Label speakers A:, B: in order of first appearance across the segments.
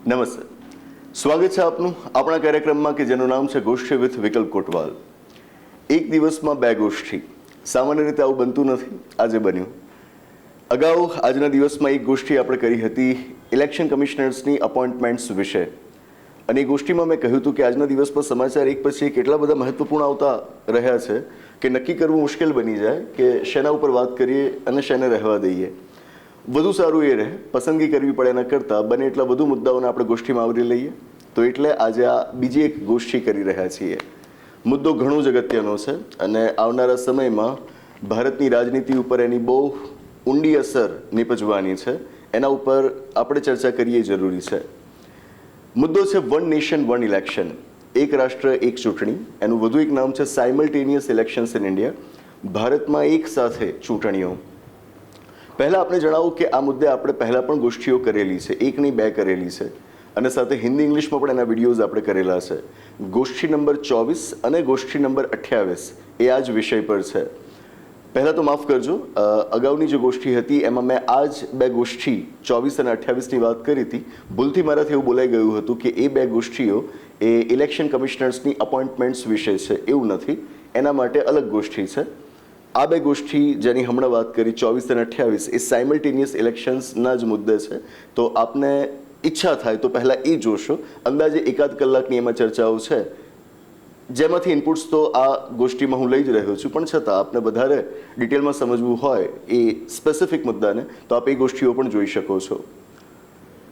A: નમસ્તે, સ્વાગત છે આપનું આપણા કાર્યક્રમમાં કે જેનું નામ છે ગોષ્ઠી વિથ વિકલ્પ કોટવાલ. એક દિવસમાં બે ગોષ્ઠી, સામાન્ય રીતે આવું બનતું નથી, આજે બન્યું. અગાઉ આજના દિવસમાં એક ગોષ્ઠી આપણે કરી હતી ઇલેક્શન કમિશનર્સની અપોઇન્ટમેન્ટ્સ વિશે, અને એ ગોષ્ઠીમાં મેં કહ્યું હતું કે આજના દિવસ પર સમાચાર એક પછી એક એટલા બધા મહત્વપૂર્ણ આવતા રહ્યા છે કે નક્કી કરવું મુશ્કેલ બની જાય કે શેના ઉપર વાત કરીએ અને શેને રહેવા દઈએ. વધુ સારું એ રહે પસંદગી કરવી પડે એના કરતાં બને એટલા વધુ મુદ્દાઓને આપણે ગોષ્ઠીમાં આવરી લઈએ. તો એટલે આજે આ બીજી એક ગોષ્ઠી કરી રહ્યા છીએ. મુદ્દો ઘણો જ અગત્યનો છે અને આવનારા સમયમાં ભારતની રાજનીતિ ઉપર એની બહુ ઊંડી અસર નીપજવાની છે. એના ઉપર આપણે ચર્ચા કરીએ જરૂરી છે. મુદ્દો છે વન નેશન વન ઇલેક્શન, એક રાષ્ટ્ર એક ચૂંટણી. એનું વધુ એક નામ છે સાયમલ્ટેનિયસ ઇલેક્શન્સ ઇન ઇન્ડિયા, ભારતમાં એક સાથે ચૂંટણીઓ. પહેલાં આપણે જણાવું કે આ મુદ્દે આપણે પહેલાં પણ ગોષ્ઠીઓ કરેલી છે, એક નહીં બે કરેલી છે, અને સાથે હિન્દી ઇંગ્લિશમાં પણ એના વિડીયોઝ આપણે કરેલા છે. ગોષ્ઠી નંબર 24 અને ગોષ્ઠી નંબર 28 એ આ જ વિષય પર છે. પહેલાં તો માફ કરજો, અગાઉની જે ગોષ્ઠી હતી એમાં મેં આ જ બે ગોષ્ઠી 24 અને 28ની વાત કરી હતી. ભૂલથી મારાથી એવું બોલાઈ ગયું હતું કે એ બે ગોષ્ઠીઓ એ ઇલેક્શન કમિશનર્સની અપોઇન્ટમેન્ટ્સ વિશે છે, એવું નથી. એના માટે અલગ ગોષ્ઠી છે. આ બે ગોષ્ઠી જેની હમણાં વાત કરી 24 અને 28 એ સાયમલ્ટેનિયસ ઇલેક્શન્સના જ મુદ્દે છે. તો આપને ઈચ્છા થાય તો પહેલાં એ જોશો. અંદાજે એકાદ કલાકની એમાં ચર્ચાઓ છે, જેમાંથી ઇનપુટ્સ તો આ ગોષ્ઠીમાં હું લઈ જ રહ્યો છું, પણ છતાં આપને વધારે ડિટેલમાં સમજવું હોય એ સ્પેસિફિક મુદ્દાને તો આપ એ ગોષ્ઠીઓ પણ જોઈ શકો છો.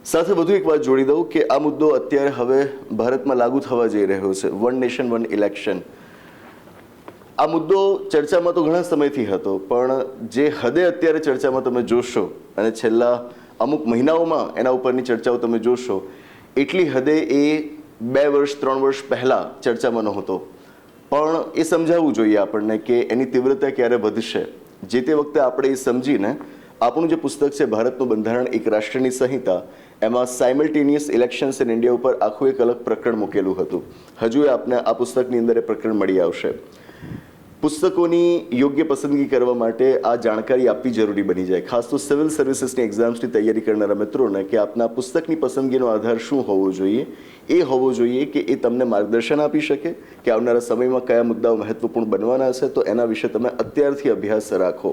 A: સાથે વધુ એક વાત જોડી દઉં કે આ મુદ્દો અત્યારે હવે ભારતમાં લાગુ થવા જઈ રહ્યો છે, વન નેશન વન ઇલેક્શન. આ મુદ્દો ચર્ચામાં તો ઘણા સમયથી હતો, પણ જે હદે અત્યારે ચર્ચામાં તમે જોશો અને છેલ્લા અમુક મહિનાઓમાં એના ઉપરની ચર્ચાઓ તમે જોશો, એટલી હદે એ 2 વર્ષ 3 વર્ષ પહેલાં ચર્ચામાં નહોતો. પણ એ સમજાવવું જોઈએ આપણને કે એની તીવ્રતા ક્યારે વધશે. જે તે વખતે આપણે એ સમજીને આપણું જે પુસ્તક છે ભારતનું બંધારણ એક રાષ્ટ્રની સંહિતા, એમાં સાયમલ્ટેનિયસ ઇલેક્શન્સ ઇન ઇન્ડિયા ઉપર આખું એક અલગ પ્રકરણ મૂકેલું હતું. હજુ આપને આ પુસ્તકની અંદર એ પ્રકરણ મળી આવશે. પુસ્તકોની યોગ્ય પસંદગી કરવા માટે આ જાણકારી આપવી જરૂરી બની જાય, ખાસ તો સિવિલ સર્વિસીસની એક્ઝામ્સની તૈયારી કરનારા મિત્રોને, કે આપના પુસ્તકની પસંદગીનો આધાર શું હોવો જોઈએ. એ હોવો જોઈએ કે એ તમને માર્ગદર્શન આપી શકે કે આવનારા સમયમાં કયા મુદ્દાઓ મહત્વપૂર્ણ બનવાના છે, તો એના વિશે તમે અત્યારથી અભ્યાસ રાખો.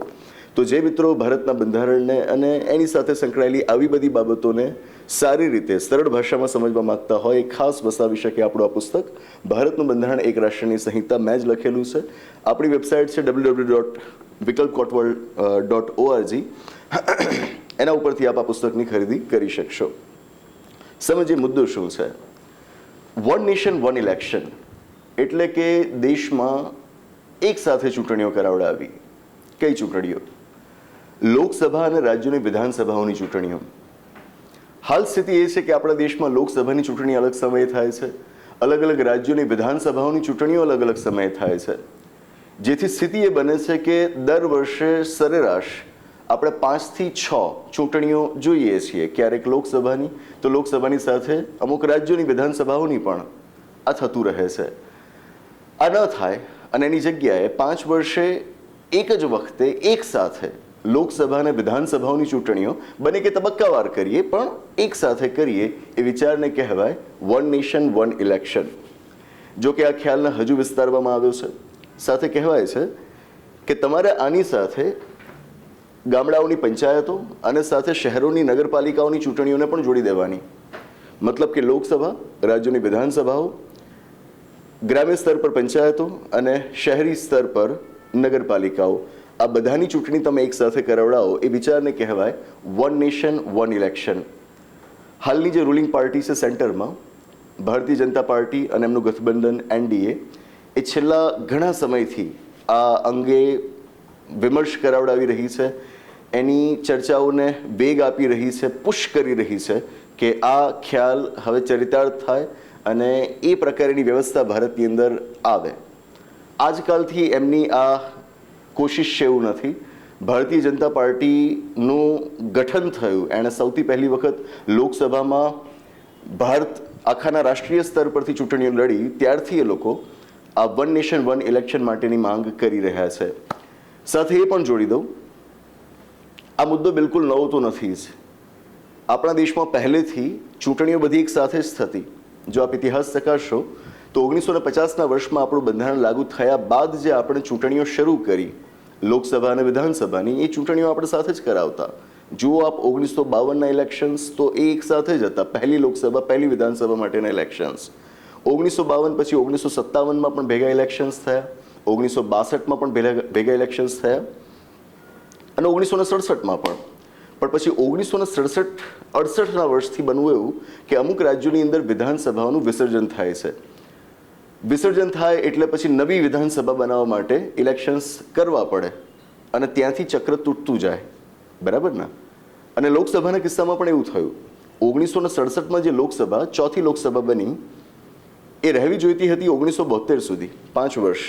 A: તો જે મિત્રો ભારતના બંધારણને અને એની સાથે સંકળાયેલી આવી બધી બાબતોને સારી રીતે સરળ ભાષામાં સમજવા માંગતા હોય, ખાસ વસાવી શકે આપણું આ પુસ્તક ભારતનું બંધારણ એક રાષ્ટ્રની સંહિતા. મેં જ લખેલું છે. આપણી વેબસાઇટ છે www.vikalpkotwal.org. એના ઉપરથી આપ આ પુસ્તકની ખરીદી કરી શકશો. સમજીએ મુદ્દો શું છે. વન નેશન વન ઇલેક્શન એટલે કે દેશમાં એક સાથે ચૂંટણીઓ કરાવડાવી. કઈ ચૂંટણીઓ? લોકસભા અને રાજ્યોની વિધાનસભાઓની ચૂંટણીઓ. હાલ સ્થિતિ એ છે કે આપણા દેશમાં લોકસભાની ચૂંટણી અલગ સમયે થાય છે, અલગ અલગ રાજ્યોની વિધાનસભાઓની ચૂંટણીઓ અલગ અલગ સમયે થાય છે. જેથી સ્થિતિ એ બને છે કે દર વર્ષે સરેરાશ આપણે 5 થી 6 ચૂંટણીઓ જોઈએ છીએ. ક્યારેક લોકસભાની, તો લોકસભાની સાથે અમુક રાજ્યોની વિધાનસભાઓની પણ આ થતું રહે છે. આ ન થાય અને એની જગ્યાએ 5 વર્ષે એક જ વખતે એક સાથે લોકસભા અને વિધાનસભાઓની ચૂંટણીઓ બને કે તબક્કાવાર કરીએ, પણ એક સાથે કરીએ, એ વિચારને કહેવાય વન નેશન વન ઇલેક્શન. જો કે આ ખ્યાલને હજુ વિસ્તારવામાં આવ્યો છે. સાથે કહેવાય છે કે તમારે આની સાથે ગામડાઓની પંચાયતો અને સાથે શહેરોની નગરપાલિકાઓની ચૂંટણીઓને પણ જોડી દેવાની. મતલબ કે લોકસભા, રાજ્યોની વિધાનસભાઓ, ગ્રામ્ય સ્તર પર પંચાયતો અને શહેરી સ્તર પર નગરપાલિકાઓ, આ બધાની ચૂંટણી તમે એક સાથે કરાવડાવો, એ વિચારને કહેવાય વન નેશન વન ઇલેક્શન. હાલની જે રૂલિંગ પાર્ટી છે સેન્ટરમાં, ભારતીય જનતા પાર્ટી અને એમનું ગઠબંધન NDA, એ છેલ્લા ઘણા સમયથી આ અંગે વિમર્શ કરાવડાવી રહી છે, એની ચર્ચાઓને વેગ આપી રહી છે, પુશ કરી રહી છે કે આ ખ્યાલ હવે ચરિતાર્થ થાય અને એ પ્રકારની વ્યવસ્થા ભારતની અંદર આવે. આજકાલથી એમની આ કોશિશ છે એવું નથી. ભારતીય જનતા પાર્ટીનું ગઠન થયું, એણે સૌથી પહેલી વખત લોકસભામાં ભારત આખાના રાષ્ટ્રીય સ્તર પરથી ચૂંટણીઓ લડી, ત્યારથી એ લોકો આ વન નેશન વન ઇલેક્શન માટેની માંગ કરી રહ્યા છે. સાથે એ પણ જોડી દઉં, આ મુદ્દો બિલકુલ નવો તો નથી જ. આપણા દેશમાં પહેલેથી ચૂંટણીઓ બધી એક સાથે જ થતી. જો આપ ઇતિહાસ ચકાસશો તો 1950ના વર્ષમાં આપણું બંધારણ લાગુ થયા બાદ જે આપણે ચૂંટણીઓ શરૂ કરી લોકસભા અને વિધાનસભાની, એ ચૂંટણીઓ આપણે સાથે જ કરાવતા. જુઓ આપ 1952ના ઇલેક્શન્સ તો એ એક સાથે જ હતા, પહેલી લોકસભા પહેલી વિધાનસભા માટેના ઇલેક્શન્સ. 1952 પછી 1957માં પણ ભેગા ઇલેક્શન્સ થયા, 1962માં પણ ભેગા ઇલેક્શન્સ થયા અને 1967માં પણ. પણ પછી 1967-68ના વર્ષથી બનવું એવું કે અમુક રાજ્યોની અંદર વિધાનસભાઓનું વિસર્જન થાય છે. વિસર્જન થાય એટલે પછી નવી વિધાનસભા બનાવવા માટે ઇલેક્શન્સ કરવા પડે અને ત્યાંથી ચક્ર તૂટતું જાય, બરાબર ને? અને લોકસભાના કિસ્સામાં પણ એવું થયું. 1967માં જે લોકસભા ચોથી લોકસભા બની એ રહેવી જોઈતી હતી 1972 સુધી, 5 વર્ષ.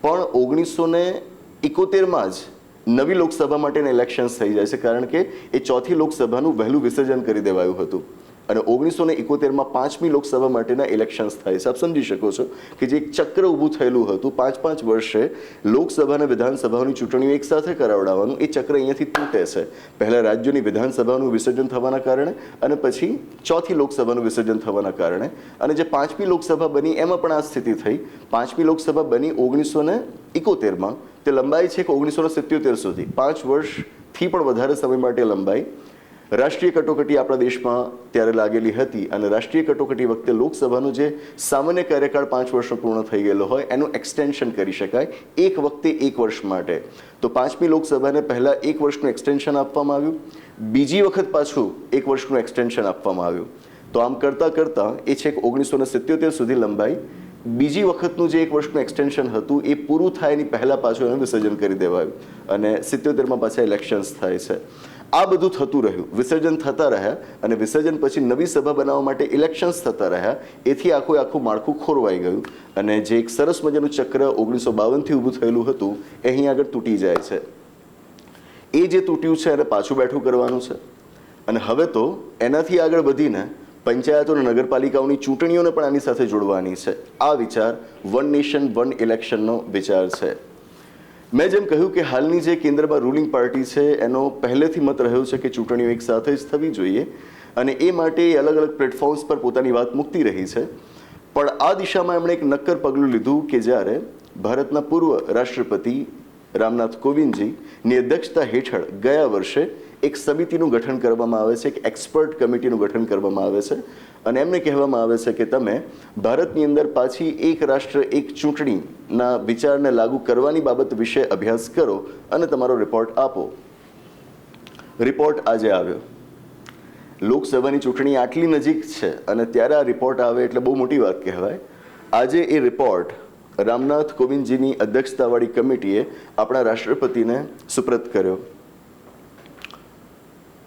A: પણ 1971માં જ નવી લોકસભા માટેના ઇલેક્શન્સ થઈ જાય છે, કારણ કે એ ચોથી લોકસભાનું વહેલું વિસર્જન કરી દેવાયું હતું અને 1971માં 5મી લોકસભા માટેના ઇલેક્શન્સ થાય છે. આપ સમજી શકો છો કે જે એક ચક્ર ઊભું થયેલું હતું 5-5 વર્ષે લોકસભા અને વિધાનસભાની ચૂંટણીઓ એક સાથે કરાવડાવવાનું, એ ચક્ર અહીંયાથી તૂટે છે. પહેલાં રાજ્યોની વિધાનસભાનું વિસર્જન થવાના કારણે અને પછી ચોથી લોકસભાનું વિસર્જન થવાના કારણે. અને જે 5મી લોકસભા બની એમાં પણ આ સ્થિતિ થઈ. 5મી લોકસભા બની 1971માં, તે લંબાઈ છે કે 1977 સુધી, 5 વર્ષથી પણ વધારે સમય માટે લંબાઈ. રાષ્ટ્રીય કટોકટી આપણા દેશમાં ત્યારે લાગેલી હતી અને રાષ્ટ્રીય કટોકટી વખતે લોકસભાનો જે સામાન્ય કાર્યકાળ 5 વર્ષનો પૂર્ણ થઈ ગયેલો હોય એનું એક્સટેન્શન કરી શકાય એક વખતે 1 વર્ષ માટે. તો 5મી લોકસભાને પહેલાં 1 વર્ષનું એક્સટેન્શન આપવામાં આવ્યું, બીજી વખત પાછું 1 વર્ષનું એક્સટેન્શન આપવામાં આવ્યું. તો આમ કરતાં કરતાં એ છેક 1977 સુધી લંબાઈ. બીજી વખતનું જે 1 વર્ષનું એક્સટેન્શન હતું એ પૂરું થાય એની પહેલાં પાછું એનું વિસર્જન કરી દેવાયું અને 77માં પાછા ઇલેક્શન્સ થાય છે. આ બધું થતું રહ્યું, વિસર્જન થતા રહ્યા અને વિસર્જન પછી નવી સભા બનાવવા માટે ઇલેક્શન્સ થતા રહ્યા. એથી આખું માળખું ખોરવાઈ ગયું અને જે એક સરસ મજાનું ચક્ર 1952થી ઊભું થયેલું હતું એ અહીં આગળ તૂટી જાય છે. એ જે તૂટ્યું છે એને પાછું બેઠું કરવાનું છે અને હવે તો એનાથી આગળ વધીને પંચાયતો અને નગરપાલિકાઓની ચૂંટણીઓને પણ આની સાથે જોડવાની છે. આ વિચાર વન નેશન વન ઇલેક્શનનો વિચાર છે. મેં જેમ કહ્યું કે હાલની જે કેન્દ્રમાં રૂલિંગ પાર્ટી છે એનો પહેલેથી મત રહ્યો છે કે ચૂંટણીઓ એક સાથે જ થવી જોઈએ અને એ માટે અલગ અલગ પ્લેટફોર્મ્સ પર પોતાની વાત મૂકતી રહી છે. પણ આ દિશામાં એમણે એક નક્કર પગલું લીધું કે જ્યારે ભારતના પૂર્વ રાષ્ટ્રપતિ રામનાથ કોવિંદજીની અધ્યક્ષતા હેઠળ ગયા વર્ષે એક સમિતિનું ગઠન કરવામાં આવે છે, એક એક્સપર્ટ કમિટીનું ગઠન કરવામાં આવે છે અને એમને કહેવામાં આવે છે કે તમે ભારતની અંદર પાછી એક રાષ્ટ્ર એક ચૂંટણીના વિચારને લાગુ કરવાની બાબત વિશે અભ્યાસ કરો અને તમારો રિપોર્ટ આપો. રિપોર્ટ આજે આવ્યો. લોકસભાની ચૂંટણી આટલી નજીક છે અને ત્યારે આ રિપોર્ટ આવે એટલે બહુ મોટી વાત કહેવાય. આજે એ રિપોર્ટ રામનાથ કોવિંદજીની અધ્યક્ષતાવાળી કમિટીએ આપણા રાષ્ટ્રપતિને સુપ્રત કર્યો.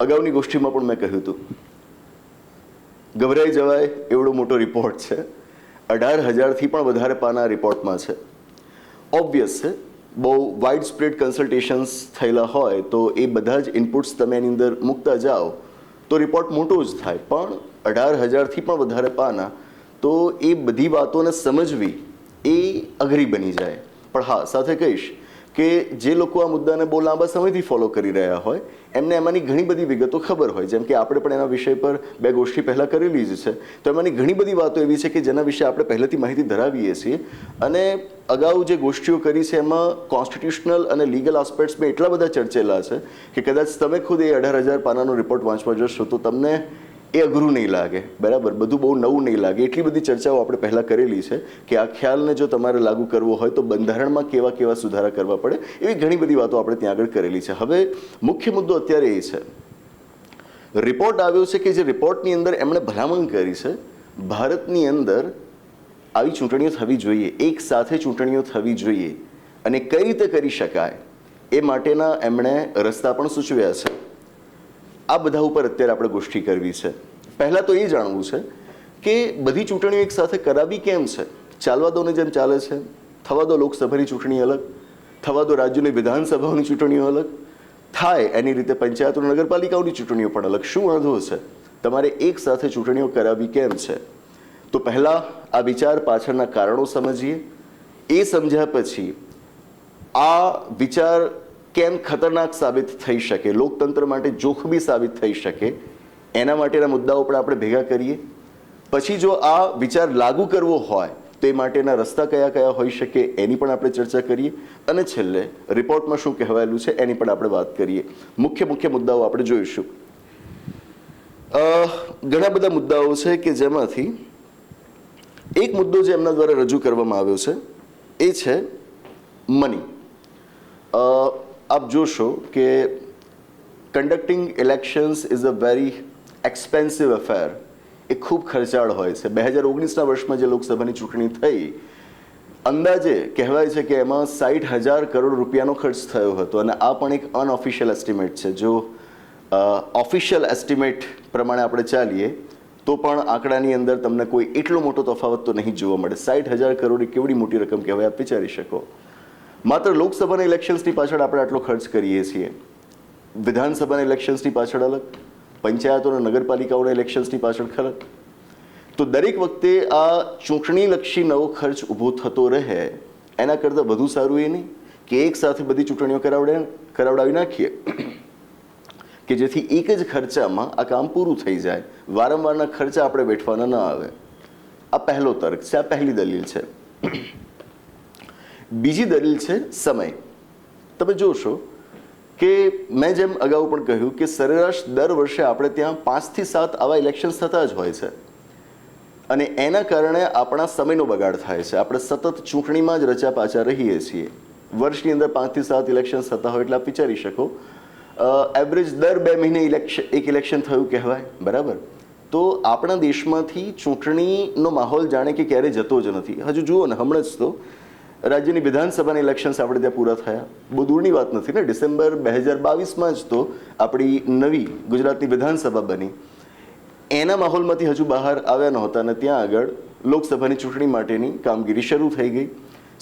A: અગાઉની ગોષ્ઠીમાં પણ મેં કહ્યું હતું, ગભરાઈ જવાય એવડો મોટો રિપોર્ટ છે. 18,000થી પણ વધારે પાના રિપોર્ટમાં છે. ઓબ્વિયસ છે, બહુ વાઇડ સ્પ્રેડ કન્સલ્ટેશન્સ થયેલા હોય તો એ બધા જ ઇનપુટ્સ તમે એની અંદર મૂકતા જાઓ તો રિપોર્ટ મોટો જ થાય. પણ 18,000થી પણ વધારે પાના, તો એ બધી વાતોને સમજવી એ અઘરી બની જાય. પણ હા, સાથે કહીશ કે જે લોકો આ મુદ્દાને બહુ લાંબા સમયથી ફોલો કરી રહ્યા હોય એમને એમાંની ઘણી બધી વિગતો ખબર હોય. જેમ કે આપણે પણ એના વિષય પર 2 ગોષ્ઠી પહેલાં કરેલી જ છે, તો એમાંની ઘણી બધી વાતો એવી છે કે જેના વિશે આપણે પહેલેથી માહિતી ધરાવીએ છીએ. અને અગાઉ જે ગોષ્ઠીઓ કરી છે એમાં કોન્સ્ટિટ્યુશનલ અને લીગલ આસ્પેક્ટ્સમાં એટલા બધા ચર્ચેલા છે કે કદાચ તમે ખુદ એ 18,000 પાનાનો રિપોર્ટ વાંચવા જશો તો તમને એ અઘરું નહીં લાગે, બરાબર, બધું બહુ નવું નહીં લાગે. એટલી બધી ચર્ચાઓ આપણે પહેલાં કરેલી છે કે આ ખ્યાલને જો તમારે લાગુ કરવો હોય તો બંધારણમાં કેવા કેવા સુધારા કરવા પડે, એવી ઘણી બધી વાતો આપણે ત્યાં આગળ કરેલી છે. હવે મુખ્ય મુદ્દો અત્યારે એ છે, રિપોર્ટ આવ્યો છે કે જે રિપોર્ટની અંદર એમણે ભલામણ કરી છે ભારતની અંદર આવી ચૂંટણીઓ થવી જોઈએ, એક સાથે ચૂંટણીઓ થવી જોઈએ અને કઈ રીતે કરી શકાય એ માટેના એમણે રસ્તા પણ સૂચવ્યા છે. આ બધા ઉપર અત્યારે આપણે ગોષ્ઠી કરવી છે. પહેલાં તો એ જાણવું છે કે બધી ચૂંટણીઓ એક સાથે કરાવી કેમ છે. ચાલવા દોને જેમ ચાલે છે, થવા દો લોકસભાની ચૂંટણી અલગ, થવા દો રાજ્યોની વિધાનસભાઓની ચૂંટણીઓ અલગ, થાય એની રીતે પંચાયતો નગરપાલિકાઓની ચૂંટણીઓ પણ અલગ. શું વાંધો છે? તમારે એક સાથે ચૂંટણીઓ કરાવી કેમ છે? તો પહેલાં આ વિચાર પાછળના કારણો સમજીએ. એ સમજ્યા પછી આ વિચાર કેમ ખતરનાક સાબિત થઈ શકે, લોકતંત્ર માટે જોખમી સાબિત થઈ શકે, એના માટેના મુદ્દાઓ પણ આપણે ભેગા કરીએ. પછી જો આ વિચાર લાગુ કરવો હોય તો એ માટેના રસ્તા કયા કયા હોઈ શકે એની પણ આપણે ચર્ચા કરીએ. અને છેલ્લે રિપોર્ટમાં શું કહેવાયેલું છે એની પણ આપણે વાત કરીએ. મુખ્ય મુદ્દાઓ આપણે જોઈશું. ઘણા બધા મુદ્દાઓ છે કે જેમાંથી એક મુદ્દો જે એમના દ્વારા રજૂ કરવામાં આવ્યો છે એ છે મની. આપ જોશો કે conducting elections is a very expensive affair. એ ખૂબ ખર્ચાળ હોય છે. 2019ના વર્ષમાં જે લોકસભાની ચૂંટણી થઈ, અંદાજે કહેવાય છે કે એમાં 60,000 કરોડ રૂપિયાનો ખર્ચ થયો હતો. અને આ પણ એક અનઓફિશિયલ એસ્ટિમેટ છે. જો ઓફિશિયલ એસ્ટિમેટ પ્રમાણે આપણે ચાલીએ તો પણ આંકડાની અંદર તમને કોઈ એટલો મોટો તફાવત તો નહીં જોવા મળે. 60,000 કરોડ એ કેવડી મોટી રકમ કહેવાય, આપ વિચારી શકો. માત્ર લોકસભાના ઇલેક્શન્સની પાછળ આપણે આટલો ખર્ચ કરીએ છીએ. વિધાનસભાના ઇલેક્શન્સની પાછળ અલગ, પંચાયતો અને નગરપાલિકાઓના ઇલેક્શન્સની પાછળ ખલક. તો દરેક વખતે આ ચૂંટણીલક્ષી નવો ખર્ચ ઊભો થતો રહે એના કરતાં વધુ સારું એ નહીં કે એક સાથે બધી ચૂંટણીઓ કરાવડાવી નાખીએ કે જેથી એક જ ખર્ચામાં આ કામ પૂરું થઈ જાય. વારંવારના ખર્ચા આપણે વેઠવાના ન આવે. આ પહેલો તર્ક છે, આ પહેલી દલીલ છે. બીજી દલીલ છે સમય. તમે જોશો કે મેં જેમ અગાઉ પણ કહ્યું કે સરેરાશ દર વર્ષે આપણે ત્યાં 5 થી 7 આવા ઇલેક્શન્સ થતા જ હોય છે. અને એના કારણે આપણા સમયનો બગાડ થાય છે. આપણે સતત ચૂંટણીમાં જ રચા પાછા રહીએ છીએ. વર્ષની અંદર 5 થી 7 ઇલેક્શન્સ થતા હોય એટલે આપ વિચારી શકો એવરેજ દર 2 મહિને એક ઇલેક્શન થયું કહેવાય, બરાબર. તો આપણા દેશમાંથી ચૂંટણીનો માહોલ જાણે કે ક્યારેય જતો જ નથી. હજુ જુઓ ને, હમણાં જ તો રાજ્યની વિધાનસભાના ઇલેક્શન્સ આપણે ત્યાં પૂરા થયા. બહુ દૂરની વાત નથી ને. ડિસેમ્બર 2022માં જ તો આપણી નવી ગુજરાતની વિધાનસભા બની. એના માહોલમાંથી હજુ બહાર આવ્યા નહોતા અને ત્યાં આગળ લોકસભાની ચૂંટણી માટેની કામગીરી શરૂ થઈ ગઈ.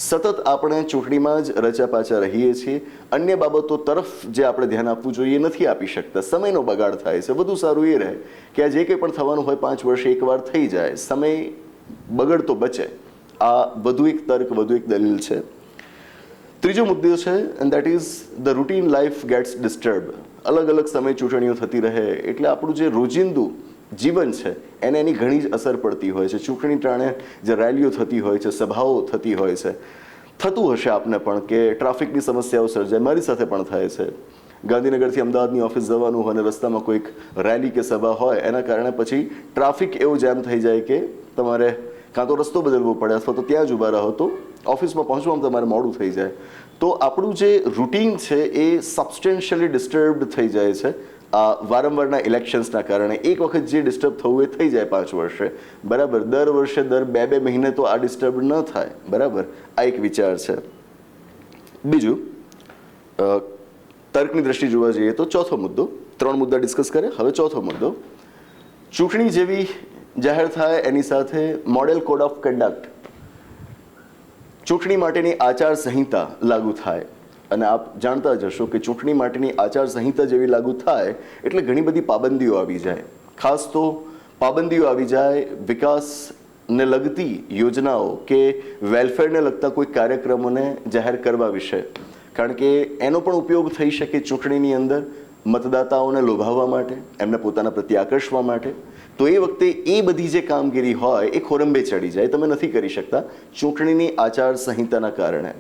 A: સતત આપણે ચૂંટણીમાં જ રચા પાછા રહીએ છીએ. અન્ય બાબતો તરફ જે આપણે ધ્યાન આપવું જોઈએ નથી આપી શકતા. સમયનો બગાડ થાય છે. વધુ સારું એ રહે કે આ જે કંઈ પણ થવાનું હોય 5 વર્ષે એકવાર થઈ જાય, સમય બગડતો બચે. આ વધુ એક તર્ક, વધુ એક દલીલ છે. ત્રીજો મુદ્દો છે and that is the routine life gets disturb. અલગ અલગ સમય ચૂંટણીઓ થતી રહે એટલે આપણું જે રોજિંદુ જીવન છે એને એની ઘણી જ અસર પડતી હોય છે. ચૂંટણી ટાણે જે રેલીઓ થતી હોય છે, સભાઓ થતી હોય છે. થતું હશે આપને પણ કે ટ્રાફિકની સમસ્યાઓ સર્જાય. મારી સાથે પણ થાય છે. ગાંધીનગરથી અમદાવાદની ઓફિસ જવાનું હોય અને રસ્તામાં કોઈક રેલી કે સભા હોય એના કારણે પછી ટ્રાફિક એવો જામ થઈ જાય કે તમારે કાં તો રસ્તો બદલવો પડે અથવા તો ત્યાં જ ઊભા રહો તો ઓફિસમાં પહોંચવામાં તમારે મોડું થઈ જાય. તો આપણું જે રૂટીન છે એ સબસ્ટેન્શિયલી ડિસ્ટર્બ્ડ થઈ જાય છે આ વારંવારના ઇલેક્શન્સના કારણે. એક વખત જે ડિસ્ટર્બ થવું એ થઈ જાય 5 વર્ષે, બરાબર. દર વર્ષે દર 2 મહિને તો આ ડિસ્ટર્બ ન થાય, બરાબર. આ એક વિચાર છે. બીજું, તર્કની દ્રષ્ટિ જોવા જઈએ તો ચોથો મુદ્દો, 3 મુદ્દા ડિસ્કસ કરે, હવે ચોથો મુદ્દો. ચૂંટણી જેવી જાહેર થાય એની સાથે મોડેલ કોડ ઓફ કન્ડક્ટ, ચૂંટણી માટેની આચાર સંહિતા લાગુ થાય. અને આપ જાણતા જ હશો કે ચૂંટણી માટેની આચાર સંહિતા જેવી લાગુ થાય એટલે ઘણી બધી પાબંદીઓ આવી જાય. ખાસ તો પાબંદીઓ આવી જાય વિકાસને લગતી યોજનાઓ કે વેલફેરને લગતા કોઈ કાર્યક્રમોને જાહેર કરવા વિશે. કારણ કે એનો પણ ઉપયોગ થઈ શકે ચૂંટણીની અંદર મતદાતાઓને લોભાવવા માટે, એમને પોતાના પ્રત્યે આકર્ષવા માટે. તો એ વખતે એ બધી જે કામગીરી હોય એ ખોરંબે ચડી જાય. તમે નથી કરી શકતા ચૂંટણીની આચાર સંહિતાના કારણે.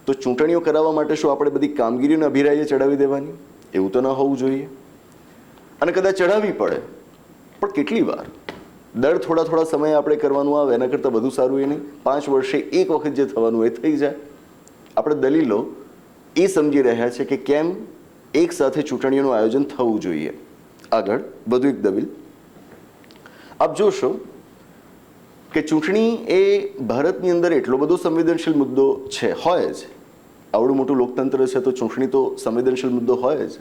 A: તો ચૂંટણીઓ કરાવવા માટે શું આપણે બધી કામગીરીઓને અભિરાયે ચડાવી દેવાની? એવું તો ન હોવું જોઈએ. અને કદાચ ચડાવવી પડે પણ કેટલી વાર? દર થોડા સમયે આપણે કરવાનું આવે એના કરતાં વધુ સારું એ નહીં 5 વર્ષે એક વખત જે થવાનું એ થઈ જાય. આપણે દલીલો એ સમજી રહ્યા છે કે કેમ એક સાથે ચૂંટણીઓનું આયોજન થવું જોઈએ. આગળ વધુ એક દલીલ આપ જોશો કે ચૂંટણી એ ભારતની અંદર એટલો બધો સંવેદનશીલ મુદ્દો છે, હોય જ. આવડું મોટું લોકતંત્ર છે તો ચૂંટણી તો સંવેદનશીલ મુદ્દો હોય જ.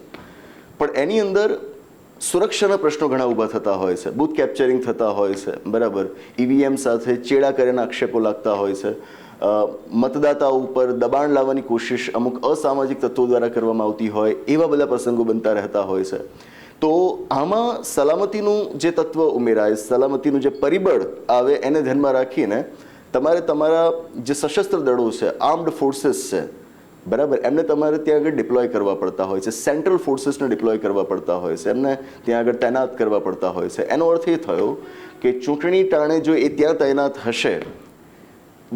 A: પણ એની અંદર સુરક્ષાના પ્રશ્નો ઘણા ઊભા થતા હોય છે. બૂથ કેપ્ચરિંગ થતા હોય છે, બરાબર. ઈવીએમ સાથે ચેડા કરેના આક્ષેપો લાગતા હોય છે. મતદાતાઓ ઉપર દબાણ લાવવાની કોશિશ અમુક અસામાજિક તત્વો દ્વારા કરવામાં આવતી હોય એવા બધા પ્રસંગો બનતા રહેતા હોય છે. તો આમાં સલામતીનું જે તત્વ ઉમેરાય, સલામતીનું જે પરિબળ આવે એને ધ્યાનમાં રાખીને તમારે તમારા જે સશસ્ત્ર દળો છે, આર્મ્ડ ફોર્સીસ છે, બરાબર, એમને તમારે ત્યાં આગળ ડિપ્લોય કરવા પડતા હોય છે, સેન્ટ્રલ ફોર્સીસને ડિપ્લોય કરવા પડતા હોય છે, એમને ત્યાં આગળ તૈનાત કરવા પડતા હોય છે. એનો અર્થ એ થયો કે ચૂંટણી ટાણે જો એ ત્યાં તૈનાત હશે,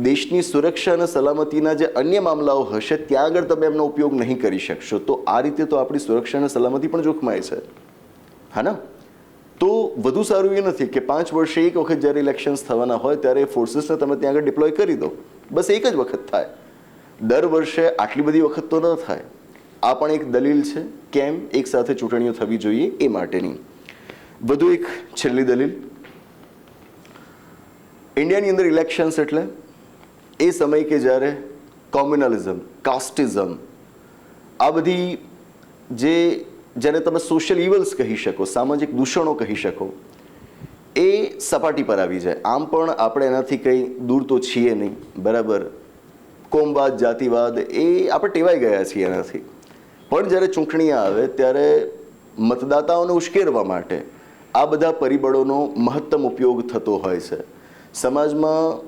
A: દેશની સુરક્ષા અને સલામતીના જે અન્ય મામલાઓ હશે ત્યાં આગળ તમે એમનો ઉપયોગ નહીં કરી શકશો, તો આ રીતે તો આપણી સુરક્ષા અને સલામતી પણ જોખમાય છે. હા ને? તો વધુ સારું એ નથી કે 5 વર્ષે એક વખત જ્યારે ઇલેક્શન્સ થવાના હોય ત્યારે ફોર્સીસને તમે ત્યાં આગળ ડિપ્લોય કરી દો, બસ એક જ વખત થાય. દર વર્ષે આટલી બધી વખત તો ન થાય. આ પણ એક દલીલ છે કેમ એક સાથે ચૂંટણીઓ થવી જોઈએ એ માટેની. વધુ એક છેલ્લી દલીલ, ઇન્ડિયાની અંદર ઇલેક્શન્સ એટલે એ સમય કે જ્યારે કોમ્યુનલિઝમ, કાસ્ટિઝમ, આ બધી જેને તમે સોશિયલ ઇવલ્સ કહી શકો, સામાજિક દૂષણો કહી શકો, એ સપાટી પર આવી જાય. આમ પણ આપણે એનાથી કંઈ દૂર તો છીએ નહીં, બરાબર. કોમવાદ, જાતિવાદ એ આપણે ટેવાઈ ગયા છીએ એનાથી. પણ જ્યારે ચૂંટણી આવે ત્યારે મતદાતાઓને ઉશ્કેરવા માટે આ બધા પરિબળોનો મહત્તમ ઉપયોગ થતો હોય છે. સમાજમાં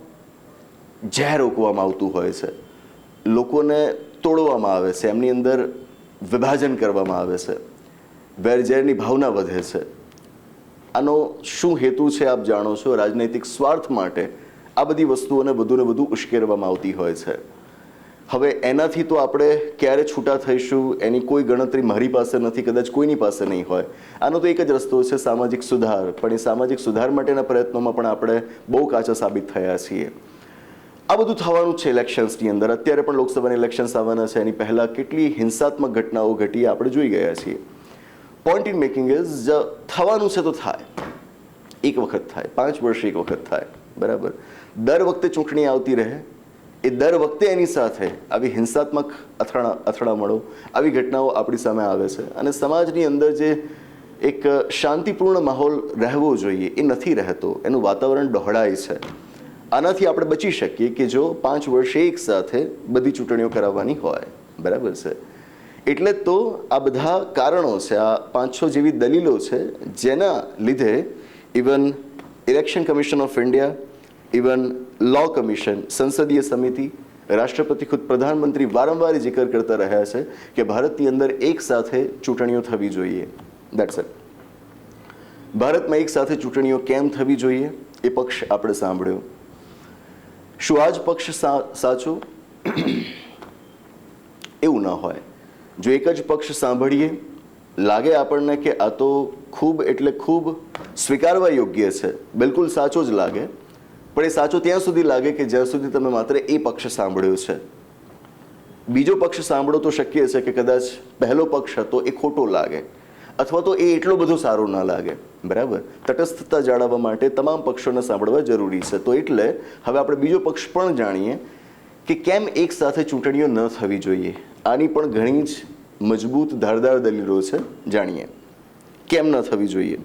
A: ઝેર રોકવામાં આવતું હોય છે, લોકોને તોડવામાં આવે છે, એમની અંદર વિભાજન કરવામાં આવે છે, વેરઝેરની ભાવના વધે છે. આનો શું હેતુ છે આપ જાણો છો. રાજનૈતિક સ્વાર્થ માટે આ બધી વસ્તુઓને વધુને વધુ ઉશ્કેરવામાં આવતી હોય છે. હવે એનાથી તો આપણે ક્યારે છૂટા થઈશું એની કોઈ ગણતરી મારી પાસે નથી, કદાચ કોઈની પાસે નહીં હોય. આનો તો એક જ રસ્તો છે, સામાજિક સુધાર. પણ એ સામાજિક સુધાર માટેના પ્રયત્નોમાં પણ આપણે બહુ કાચા સાબિત થયા છીએ. આ બધું થવાનું છે ઇલેક્શન્સની અંદર. અત્યારે પણ લોકસભાના ઇલેક્શન્સ આવવાના છે, એની પહેલાં કેટલી હિંસાત્મક ઘટનાઓ ઘટી આપણે જોઈ ગયા છીએ. પોઈન્ટ ઇન મેકિંગ ઇઝ થવાનું છે તો થાય, એક વખત થાય, 5 વર્ષે એક વખત થાય, બરાબર. દર વખતે ચૂંટણી આવતી રહે, એ દર વખતે એની સાથે આવી હિંસાત્મક અથડામણો, આવી ઘટનાઓ આપણી સામે આવે છે. અને સમાજની અંદર જે એક શાંતિપૂર્ણ માહોલ રહેવો જોઈએ એ નથી રહેતો, એનું વાતાવરણ ડહોળાય છે. આનાથી આપણે બચી શકીએ કે જો 5 વર્ષે એક સાથે બધી ચૂંટણીઓ કરાવવાની હોય, બરાબર છે. એટલે તો આ બધા કારણો છે, આ 5-6 જેવી દલીલો છે જેના લીધે even election commission of India, even law commission, સંસદીય સમિતિ, રાષ્ટ્રપતિ ખુદ પ્રધાનમંત્રી વારંવાર જિકર કરતા રહ્યા છે કે ભારતની અંદર એક સાથે ચૂંટણીઓ થવી જોઈએ. That's it. ભારતમાં એક સાથે ચૂંટણીઓ કેમ થવી જોઈએ એ પક્ષ આપણે સાંભળ્યો. શું આ જ પક્ષ સાચો? એવું ન હોય. જો એક જ પક્ષ સાંભળીએ, લાગે આપણને કે આ તો ખૂબ એટલે ખૂબ સ્વીકારવા યોગ્ય છે, બિલકુલ સાચો જ લાગે, પણ એ સાચો ત્યાં સુધી લાગે કે જ્યાં સુધી તમે માત્ર એ પક્ષ સાંભળ્યો છે. બીજો પક્ષ સાંભળો તો શક્ય છે કે કદાચ પહેલો પક્ષ હતો એ ખોટો લાગે, અથવા તો એ એટલો બધો સારો ના લાગે, બરાબર. તટસ્થતા જાળવવા માટે તમામ પક્ષોને સાંભળવા જરૂરી છે. તો એટલે હવે આપણે બીજો પક્ષ પણ જાણીએ કે કેમ એક સાથે ચૂંટણીઓ ન થવી જોઈએ. આની પણ ઘણી જ મજબૂત ધારદાર દલીલો છે, જાણીએ કેમ ન થવી જોઈએ.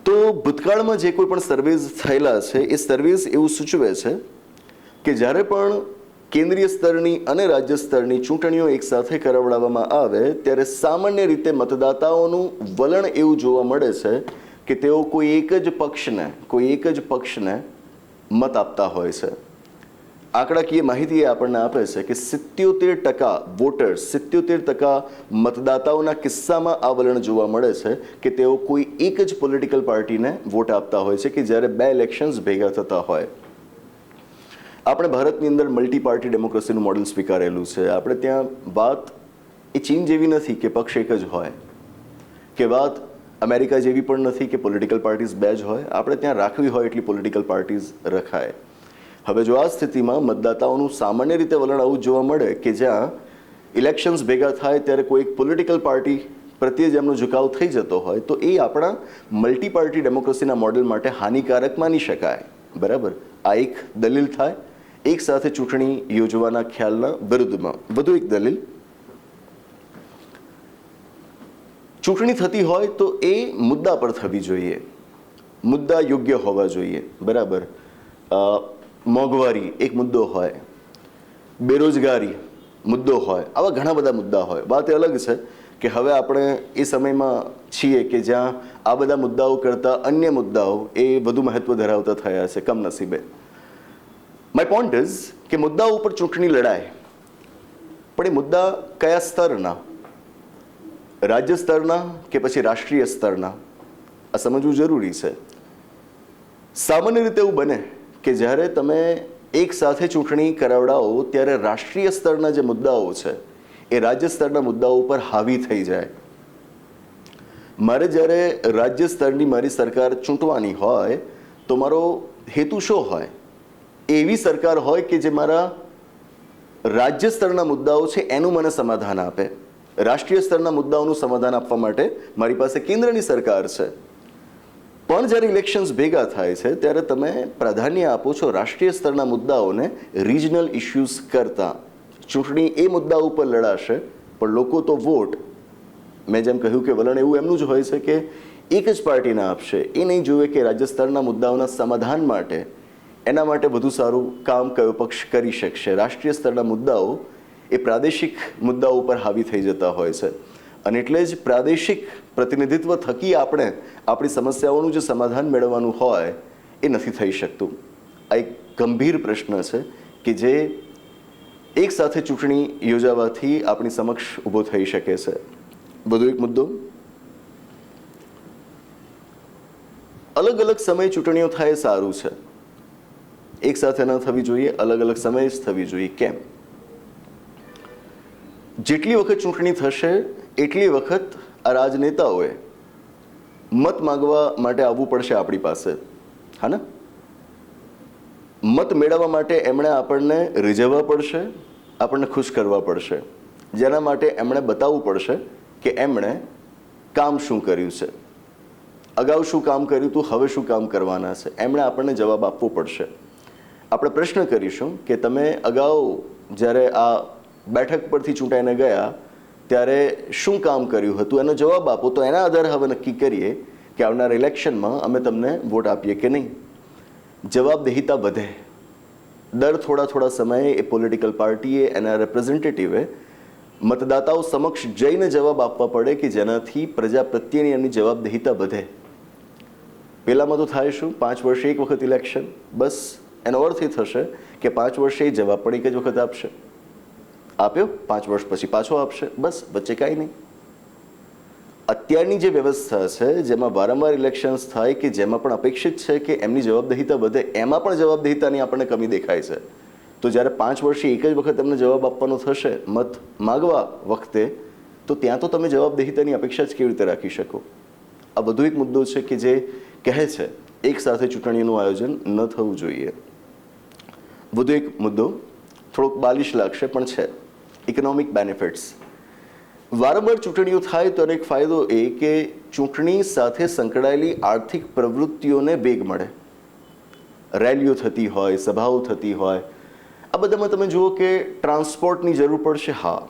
A: તો ભૂતકાળમાં જે કોઈ પણ સર્વેઝ થયેલા છે એ સર્વેઝ એવું સૂચવે છે કે જ્યારે પણ કેન્દ્રીય સ્તરની અને રાજ્ય સ્તરની ચૂંટણીઓ એક સાથે કરાવડાવવામાં આવે ત્યારે સામાન્ય રીતે મતદાતાઓનું વલણ એવું જોવા મળે છે કે તેઓ કોઈ એક જ પક્ષને મત આપતા હોય છે. આંકડાકીય માહિતી એ આપણને આપે છે કે 77% વોટર્સ, 77% મતદાતાઓના કિસ્સામાં આ વલણ જોવા મળે છે કે તેઓ કોઈ એક જ પોલિટિકલ પાર્ટીને વોટ આપતા હોય છે કે જ્યારે 2 ઇલેક્શન્સ ભેગા થતા હોય. આપણે ભારતની અંદર મલ્ટી પાર્ટી ડેમોક્રેસીનું મોડેલ સ્વીકારેલું છે. આપણે ત્યાં વાત એ ચીન જેવી નથી કે પક્ષ એક જ હોય, કે વાત અમેરિકા જેવી પણ નથી કે પોલિટિકલ પાર્ટીઝ 2 જ હોય. આપણે ત્યાં રાખવી હોય એટલી પોલિટિકલ પાર્ટીઝ રખાય. હવે જો આ સ્થિતિમાં મતદાતાઓનું સામાન્ય રીતે વલણ આવું જોવા મળે કે જ્યાં ઇલેક્શન્સ ભેગા થાય ત્યારે કોઈ એક પોલિટિકલ પાર્ટી પ્રત્યે જેમનો ઝુકાવ થઈ જતો હોય, તો એ આપણા મલ્ટી પાર્ટી ડેમોક્રેસીના મોડેલ માટે હાનિકારક માની શકાય, બરાબર. આ એક દલીલ થાય એક સાથે ચૂંટણી યોજવાના ખ્યાલના વિરુદ્ધમાં. વધુ એક દલીલ, ચૂંટણી થતી હોય તો એ મુદ્દા પર થવી જોઈએ, મુદ્દા યોગ્ય હોવા જોઈએ, બરાબર. મોંઘવારી એક મુદ્દો હોય, બેરોજગારી મુદ્દો હોય, આવા ઘણા બધા મુદ્દા હોય. વાત એ અલગ છે કે હવે આપણે એ સમયમાં છીએ કે જ્યાં આ બધા મુદ્દાઓ કરતાં અન્ય મુદ્દાઓ એ વધુ મહત્વ ધરાવતા થયા છે, કમનસીબે. માય પોઈન્ટ ઇઝ કે મુદ્દાઓ ઉપર ચૂંટણી લડાય પણ એ મુદ્દા કયા સ્તરના, રાજ્ય સ્તરના કે પછી રાષ્ટ્રીય સ્તરના, આ સમજવું જરૂરી છે. સામાન્ય રીતે એવું બને કે જ્યારે તમે એક સાથે ચૂંટણી કરાવડાવો ત્યારે રાષ્ટ્રીય સ્તરના જે મુદ્દાઓ છે એ રાજ્ય સ્તરના મુદ્દાઓ ઉપર હાવી થઈ જાય. મારે જ્યારે રાજ્ય સ્તરની મારી સરકાર ચૂંટવાની હોય તો મારો હેતુ શું હોય? એવી સરકાર હોય કે જે મારા રાજ્ય સ્તરના મુદ્દાઓ છે એનું મને સમાધાન આપે. રાષ્ટ્રીય સ્તરના મુદ્દાઓનું સમાધાન આપવા માટે મારી પાસે કેન્દ્રની સરકાર છે. પણ જ્યારે ઇલેક્શન્સ ભેગા થાય છે ત્યારે તમે પ્રાધાન્ય આપો છો રાષ્ટ્રીય સ્તરના મુદ્દાઓને રિજનલ ઇશ્યુઝ કરતાં. ચૂંટણી એ મુદ્દા ઉપર લડાશે પણ લોકો તો વોટ, મેં જેમ કહ્યું કે વલણ એવું એમનું જ હોય છે કે એક જ પાર્ટીને આપશે. એ નહીં જોવે કે રાજ્ય સ્તરના મુદ્દાઓના સમાધાન માટે એના માટે વધુ સારું કામ કયો પક્ષ કરી શકશે. રાષ્ટ્રીય સ્તરના મુદ્દાઓ એ પ્રાદેશિક મુદ્દાઓ ઉપર હાવી થઈ જતા હોય છે અને એટલે જ પ્રાદેશિક પ્રતિનિધિત્વ થકી આપણે આપણી સમસ્યાઓનું જે સમાધાન મેળવવાનું હોય એ નથી થઈ શકતું. આ એક ગંભીર પ્રશ્ન છે કે જે એક સાથે ચૂંટણી યોજાવાથી આપણી સમક્ષ ઊભો થઈ શકે છે. વધુ એક મુદ્દો, અલગ અલગ સમયે ચૂંટણીઓ થાય સારું છે, એક સાથે ન થવી જોઈએ, અલગ અલગ સમયે જ થવી જોઈએ. કેમ? જેટલી વખત ચૂંટણી થશે એટલી વખત આ રાજનેતાઓએ મત માંગવા માટે આવવું પડશે આપણી પાસે. હા ને? મત મેળવવા માટે એમણે આપણને રીઝવવા પડશે, આપણને ખુશ કરવા પડશે, જેના માટે એમણે બતાવવું પડશે કે એમણે કામ શું કર્યું છે, અગાઉ શું કામ કર્યું હતું, હવે શું કામ કરવાના છે. એમણે આપણને જવાબ આપવો પડશે. આપણે પ્રશ્ન કરીશું કે તમે અગાઉ જ્યારે આ બેઠક પરથી ચૂંટાઈને ગયા ત્યારે શું કામ કર્યું હતું, એનો જવાબ આપો. તો એના આધારે હવે નક્કી કરીએ કે આવનારા ઇલેક્શનમાં અમે તમને વોટ આપીએ કે નહીં. જવાબદેહિતા વધે. દર થોડા થોડા સમયે એ પોલિટિકલ પાર્ટીએ, એના રેપ્રેઝેન્ટેટિવે મતદાતાઓ સમક્ષ જઈને જવાબ આપવા પડે કે જેનાથી પ્રજા પ્રત્યેની એમની જવાબદેહિતા વધે. પહેલાંમાં તો થાય શું, 5 વર્ષે એક વખત ઇલેક્શન, બસ એનો અર્થ એ થશે કે 5 વર્ષે એ જવાબ પણ એક જ વખત આપશે. આપ્યો, 5 વર્ષ પછી પાછો આપશે, બસ, વચ્ચે કાંઈ નહીં. અત્યારની જે વ્યવસ્થા છે જેમાં વારંવાર ઇલેક્શન્સ થાય કે જેમાં પણ અપેક્ષિત છે કે એમની જવાબદેહિતા વધે, એમાં પણ જવાબદેહિતાની આપણને કમી દેખાય છે. તો જ્યારે 5 વર્ષે એક જ વખત એમને જવાબ આપવાનો થશે મત માગવા વખતે, તો ત્યાં તો તમે જવાબદેહિતાની અપેક્ષા જ કેવી રીતે રાખી શકો? આ વધુ એક મુદ્દો છે કે જે કહે છે એક સાથે ચૂંટણીનું આયોજન ન થવું જોઈએ. વધુ એક મુદ્દો થોડોક બાલિશ લાગશે પણ છે, ઇકોનોમિક બેનિફિટ્સ. વારંવાર ચૂંટણીઓ થાય તો એક ફાયદો એ કે ચૂંટણી સાથે સંકળાયેલી આર્થિક પ્રવૃત્તિઓને વેગ મળે. રેલીઓ થતી હોય, સભાઓ થતી હોય, આ બધામાં તમે જુઓ કે ટ્રાન્સપોર્ટની જરૂર પડશે. હા,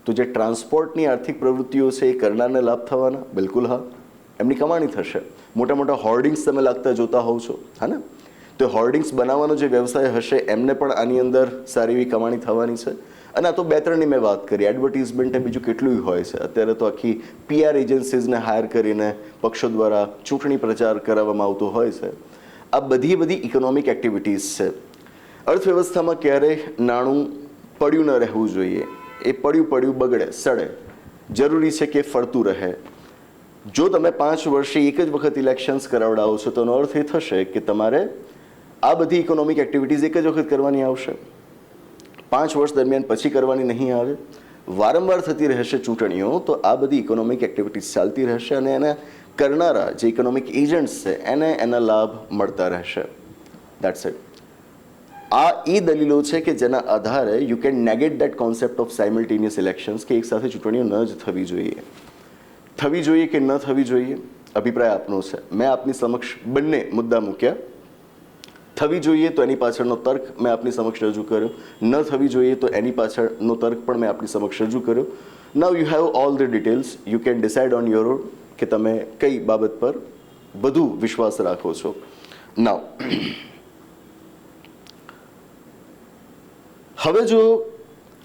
A: તો જે ટ્રાન્સપોર્ટની આર્થિક પ્રવૃત્તિઓ છે એ કરનારને લાભ થવાના, બિલકુલ હા, એમની કમાણી થશે. મોટા મોટા હોર્ડિંગ્સ તમે લાગતા જોતા હોવ છો, હા ને? તો હોર્ડિંગ્સ બનાવવાનો જે વ્યવસાય હશે એમને પણ આની અંદર સારી એવી કમાણી થવાની છે. અને આ તો 2-3ની મેં વાત કરી. એડવર્ટિઝમેન્ટ એ બીજું કેટલું હોય છે. અત્યારે તો આખી PR એજન્સીઝને હાયર કરીને પક્ષો દ્વારા ચૂંટણી પ્રચાર કરાવવામાં આવતો હોય છે. આ બધી ઇકોનોમિક એક્ટિવિટીઝ છે. અર્થવ્યવસ્થામાં ક્યારેય નાણું પડ્યું ન રહેવું જોઈએ. એ પડ્યું બગડે, સડે. જરૂરી છે કે ફરતું રહે. જો તમે 5 વર્ષે એક જ વખત ઇલેક્શન્સ કરાવડાવો છો તો એનો અર્થ એ થશે કે તમારે આ બધી ઇકોનોમિક એક્ટિવિટીઝ એક જ વખત કરવાની આવશે. 5 વર્ષ દરમિયાન પછી કરવાની નહીં આવે. વારંવાર થતી રહેશે ચૂંટણીઓ, તો આ બધી ઇકોનોમિક એક્ટિવિટીઝ ચાલતી રહેશે અને એને કરનારા જે ઇકોનોમિક એજન્ટ્સ છે એને એના લાભ મળતા રહેશે. That's it. આ એ દલીલો છે કે જેના આધારે you can negate that concept of simultaneous elections કે એક સાથે ચૂંટણીઓ ન જ થવી જોઈએ. થવી જોઈએ કે ન થવી જોઈએ, અભિપ્રાય આપનો છે. મેં આપની સમક્ષ બંને મુદ્દા મૂક્યા. થવી જોઈએ તો એની પાછળનો તર્ક મેં આપની સમક્ષ રજૂ કર્યો, ન થવી જોઈએ તો એની પાછળનો તર્ક પણ મેં આપની સમક્ષ રજૂ કર્યો. Now you have all the details. You can decide on your own કે તમે કઈ બાબત પર વધુ વિશ્વાસ રાખો છો. નાઉ હવે જો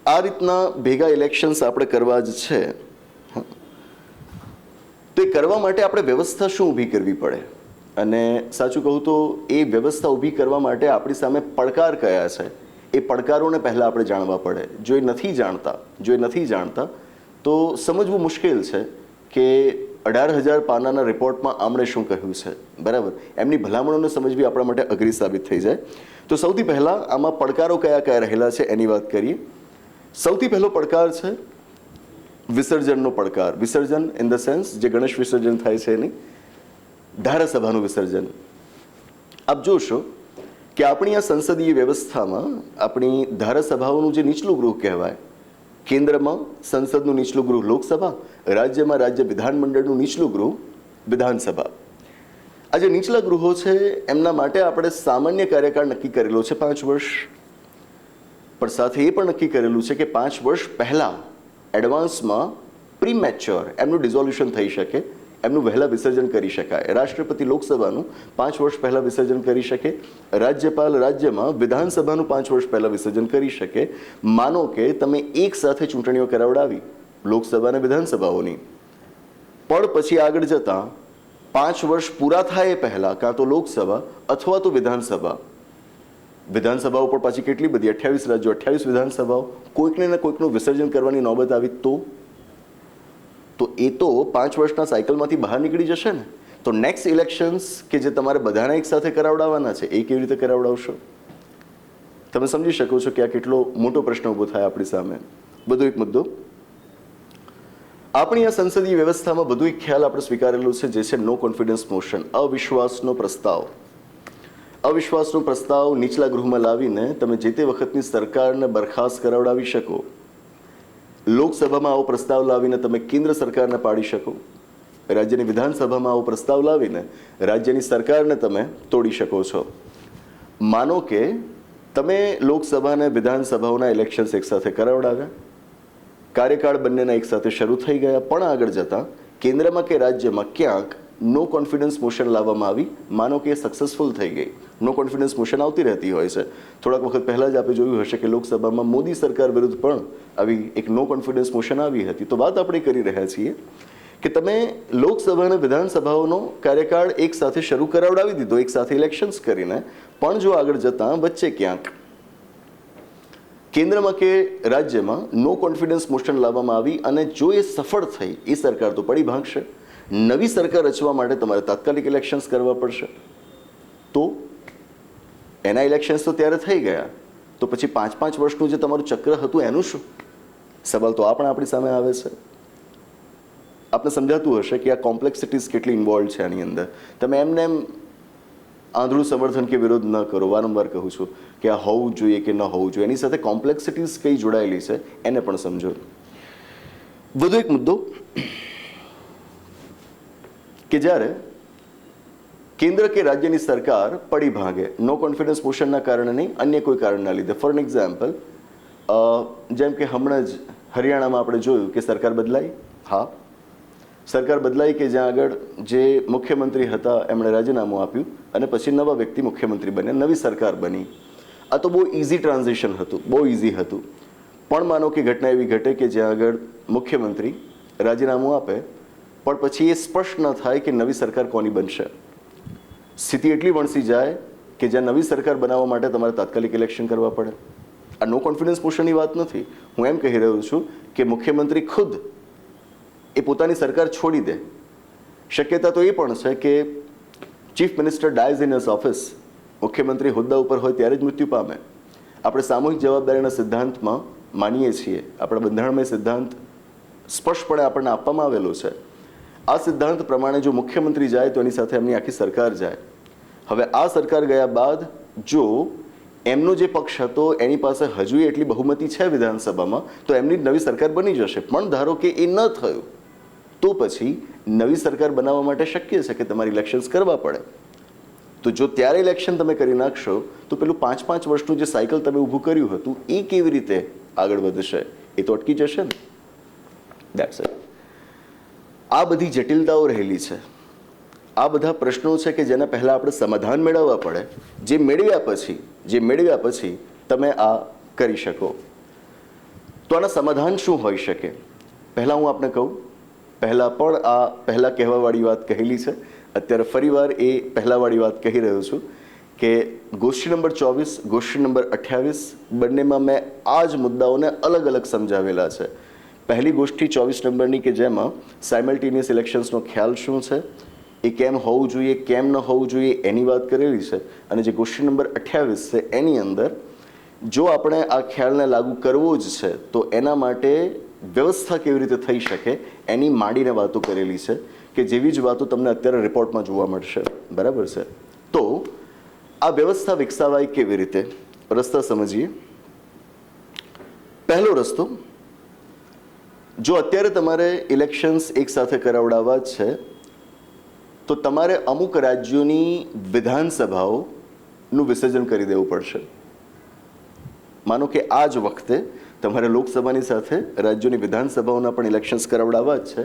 A: આ રીતના ભેગા ઇલેક્શન્સ આપણે કરવા જ છે તો એ કરવા માટે આપણે વ્યવસ્થા શું ઊભી કરવી પડે? અને સાચું કહું તો એ વ્યવસ્થા ઊભી કરવા માટે આપણી સામે પડકાર કયા છે એ પડકારોને પહેલાં આપણે જાણવા પડે. જો એ નથી જાણતા તો સમજવું મુશ્કેલ છે કે 18,000 પાનાના રિપોર્ટમાં આમણે શું કહ્યું છે, બરાબર. એમની ભલામણોને સમજવી આપણા માટે અઘરી સાબિત થઈ જાય. તો સૌથી પહેલાં આમાં પડકારો કયા કયા રહેલા છે એની વાત કરીએ. સૌથી પહેલો પડકાર છે વિસર્જનનો પડકાર. વિસર્જન ઇન ધ સેન્સ જે ગણેશ વિસર્જન થાય છે એની, ધારાસભાનું વિસર્જન. આપ જોશો કે આપણી આ સંસદીય વ્યવસ્થામાં આપણી ધારાસભાઓનું જે નીચલું ગૃહ કહેવાય, કેન્દ્રમાં સંસદનું નીચલું ગૃહ લોકસભા, રાજ્યમાં રાજ્ય વિધાનમંડળનું નીચલું ગૃહ વિધાનસભા. આ જે નીચલા ગૃહો છે એમના માટે આપણે સામાન્ય કાર્યકાળ નક્કી કરેલો છે 5 વર્ષ, પણ સાથે એ પણ નક્કી કરેલું છે કે 5 વર્ષ પહેલાં એડવાન્સમાં પ્રીમેચ્યોર એમનું ડિઝોલ્યુશન થઈ શકે, એમનું વહેલા વિસર્જન કરી શકાય. રાષ્ટ્રપતિ લોકસભાનું 5 વર્ષ પહેલાં વિસર્જન કરી શકે, રાજ્યપાલ રાજ્યમાં વિધાનસભાનું 5 વર્ષ પહેલાં વિસર્જન કરી શકે. માનો કે તમે એક સાથે ચૂંટણીઓ કરાવડાવી લોકસભા અને વિધાનસભાઓની, પણ પછી આગળ જતાં 5 વર્ષ પૂરા થાય એ પહેલાં કાં તો લોકસભા અથવા તો વિધાનસભાઓ પર પાછી કેટલી બધી 28 રાજ્યો, 28 વિધાનસભાઓ, કોઈકને ને કોઈકનું વિસર્જન કરવાની નોબત આવી તો એ તો 5 વર્ષના સાયકલમાંથી બહાર નીકળી જશે ને. તો નેક્સ્ટ ઇલેક્શન્સ કે જે તમારે બધાને એક સાથે કરાવડાવવાના છે એ કેવી રીતે કરાવડાવશો? તમે સમજી શકો છો કે આ કેટલો મોટો પ્રશ્ન ઊભો થાય આપણી સામે. બધો એક મુદ્દો. આપણી આ સંસદીય વ્યવસ્થામાં બધું એક ખ્યાલ આપણે સ્વીકારેલું છે જે છે નો કોન્ફિડન્સ મોશન, અવિશ્વાસનો પ્રસ્તાવ. અવિશ્વાસનો પ્રસ્તાવ નીચલા ગૃહમાં લાવીને તમે જે તે વખતની સરકારને બરખાસ્ત કરાવડાવી શકો. લોકસભામાં આવો પ્રસ્તાવ લાવીને તમે કેન્દ્ર સરકારને પાડી શકો. રાજ્યની વિધાનસભામાં આવો પ્રસ્તાવ લાવીને રાજ્યની સરકારને તમે તોડી શકો છો. માનો કે તમે લોકસભા અને વિધાનસભાઓના ઇલેક્શન્સ એકસાથે કરાવડાવ્યા, કાર્યકાળ બંનેના એકસાથે શરૂ થઈ ગયા, પણ આગળ જતાં કેન્દ્રમાં કે રાજ્યમાં ક્યાંક નો કોન્ફિડન્સ મોશન લાવવામાં આવી. માનો કે એ સક્સેસફુલ થઈ ગઈ. નો કોન્ફિડન્સ મોશન આવતી રહેતી હોય છે. થોડાક વખત પહેલાં જ આપણે જોયું હશે કે લોકસભામાં મોદી સરકાર વિરુદ્ધ પણ આવી એક નો કોન્ફિડન્સ મોશન આવી હતી. તો વાત આપણે કરી રહ્યા છીએ કે તમે લોકસભા અને વિધાનસભાઓનો કાર્યકાળ એક સાથે શરૂ કરાવડાવી દીધો, એક સાથે ઇલેક્શન્સ કરીને, પણ જો આગળ જતાં વચ્ચે ક્યાંક કેન્દ્રમાં કે રાજ્યમાં નો કોન્ફિડન્સ મોશન લાવવામાં આવી અને જો એ સફળ થઈ, એ સરકાર તો પડી ભાગશે. નવી સરકાર રચવા માટે તમારે તાત્કાલિક ઇલેક્શન્સ કરવા પડશે. તો એના ઇલેક્શન્સ તો ત્યારે થઈ ગયા, તો પછી 5-5 વર્ષનું જે તમારું ચક્ર હતું એનું શું? સવાલ તો આપણી સામે આવે છે. આપને સમજાતું હશે કે આ કોમ્પ્લેક્સિટીઝ કેટલી ઇન્વોલ્વ છે આની અંદર. તમે એમને એમ આંધળું સમર્થન કે વિરોધ ન કરો. વારંવાર કહું છું કે આ હોવું જોઈએ કે ન હોવું જોઈએ, એની સાથે કોમ્પ્લેક્સિટીઝ કઈ જોડાયેલી છે એને પણ સમજો. વધુ એક મુદ્દો કે જ્યારે કેન્દ્ર કે રાજ્યની સરકાર પડી ભાગે, નો કોન્ફિડન્સ મોશનના કારણે નહીં, અન્ય કોઈ કારણના લીધે. ફોર એન એક્ઝામ્પલ, જેમ કે હમણાં જ હરિયાણામાં આપણે જોયું કે સરકાર બદલાઈ. હા, સરકાર બદલાઈ કે જ્યાં આગળ જે મુખ્યમંત્રી હતા એમણે રાજીનામું આપ્યું અને પછી નવા વ્યક્તિ મુખ્યમંત્રી બન્યા, નવી સરકાર બની. આ તો બહુ ઇઝી ટ્રાન્ઝિશન હતું, બહુ ઇઝી હતું. પણ માનો કે ઘટના એવી ઘટે કે જ્યાં આગળ મુખ્યમંત્રી રાજીનામું આપે પણ પછી એ સ્પષ્ટ ન થાય કે નવી સરકાર કોની બનશે. સ્થિતિ એટલી વણસી જાય કે જ્યાં નવી સરકાર બનાવવા માટે તમારે તાત્કાલિક ઇલેક્શન કરવા પડે. આ નો કોન્ફિડન્સ મોશનની વાત નથી. હું એમ કહી રહ્યો છું કે મુખ્યમંત્રી ખુદ એ પોતાની સરકાર છોડી દે. શક્યતા તો એ પણ છે કે chief minister dies in his office, મુખ્યમંત્રી હોદ્દા ઉપર હોય ત્યારે જ મૃત્યુ પામે. આપણે સામૂહિક જવાબદારીના સિદ્ધાંતમાં માનીએ છીએ, આપણા બંધારણમય સિદ્ધાંત સ્પષ્ટપણે આપણને આપવામાં આવેલો છે. આ સિદ્ધાંત પ્રમાણે જો મુખ્યમંત્રી જાય તો એની સાથે એમની આખી સરકાર જાય. હવે આ સરકાર ગયા બાદ જો એમનો જે પક્ષ હતો એની પાસે હજુ એટલી બહુમતી છે વિધાનસભામાં તો એમની નવી સરકાર બની જશે. પણ ધારો કે એ ન થયું તો પછી નવી સરકાર બનાવવા માટે શક્ય છે કે તમારે ઇલેક્શન્સ કરવા પડે. તો જો ત્યારે ઇલેક્શન તમે કરી નાખશો તો પેલું 5-5 વર્ષનું જે સાયકલ તમે ઊભું કર્યું હતું એ કેવી રીતે આગળ વધશે? એ તો અટકી જશે ને. That's it. આ બધી જટિલતાઓ રહેલી છે. આ બધા પ્રશ્નો છે કે જેના પહેલાં આપણે સમાધાન મેળવવા પડે, જે મેળવ્યા પછી તમે આ કરી શકો. તો આના સમાધાન શું હોઈ શકે? પહેલાં હું આપને કહું, પહેલાં કહેવાવાળી વાત કહેલી છે, અત્યારે ફરીવાર એ પહેલાંવાળી વાત કહી રહ્યો છું કે ગોષ્ઠી નંબર 24, ગોષ્ઠી નંબર 28 બંનેમાં મેં આ જ મુદ્દાઓને અલગ અલગ સમજાવેલા છે. પહેલી ગોષ્ઠી 24 નંબરની કે જેમાં સાયમલ્ટેનિયસ ઇલેક્શન્સનો ખ્યાલ શું છે, એ કેમ હોવું જોઈએ, કેમ ન હોવું જોઈએ એની વાત કરેલી છે. અને જે ગોષ્ઠી નંબર 28 છે એની અંદર જો આપણે આ ખ્યાલને લાગુ કરવો જ છે તો એના માટે વ્યવસ્થા કેવી રીતે થઈ શકે એની માંડીને વાતો કરેલી છે, કે જેવી જ વાતો તમને અત્યારે રિપોર્ટમાં જોવા મળશે. બરાબર છે. તો આ વ્યવસ્થા વિકસાવાય કેવી રીતે, રસ્તા સમજીએ. પહેલો રસ્તો, જો અત્યારે તમારે ઇલેક્શન્સ એક સાથે કરાવડાવવા જ છે તો તમારે અમુક રાજ્યોની વિધાનસભાઓનું વિસર્જન કરી દેવું પડશે. માનો કે આ જ વખતે તમારે લોકસભાની સાથે રાજ્યોની વિધાનસભાઓના પણ ઇલેક્શન્સ કરાવડાવવા જ છે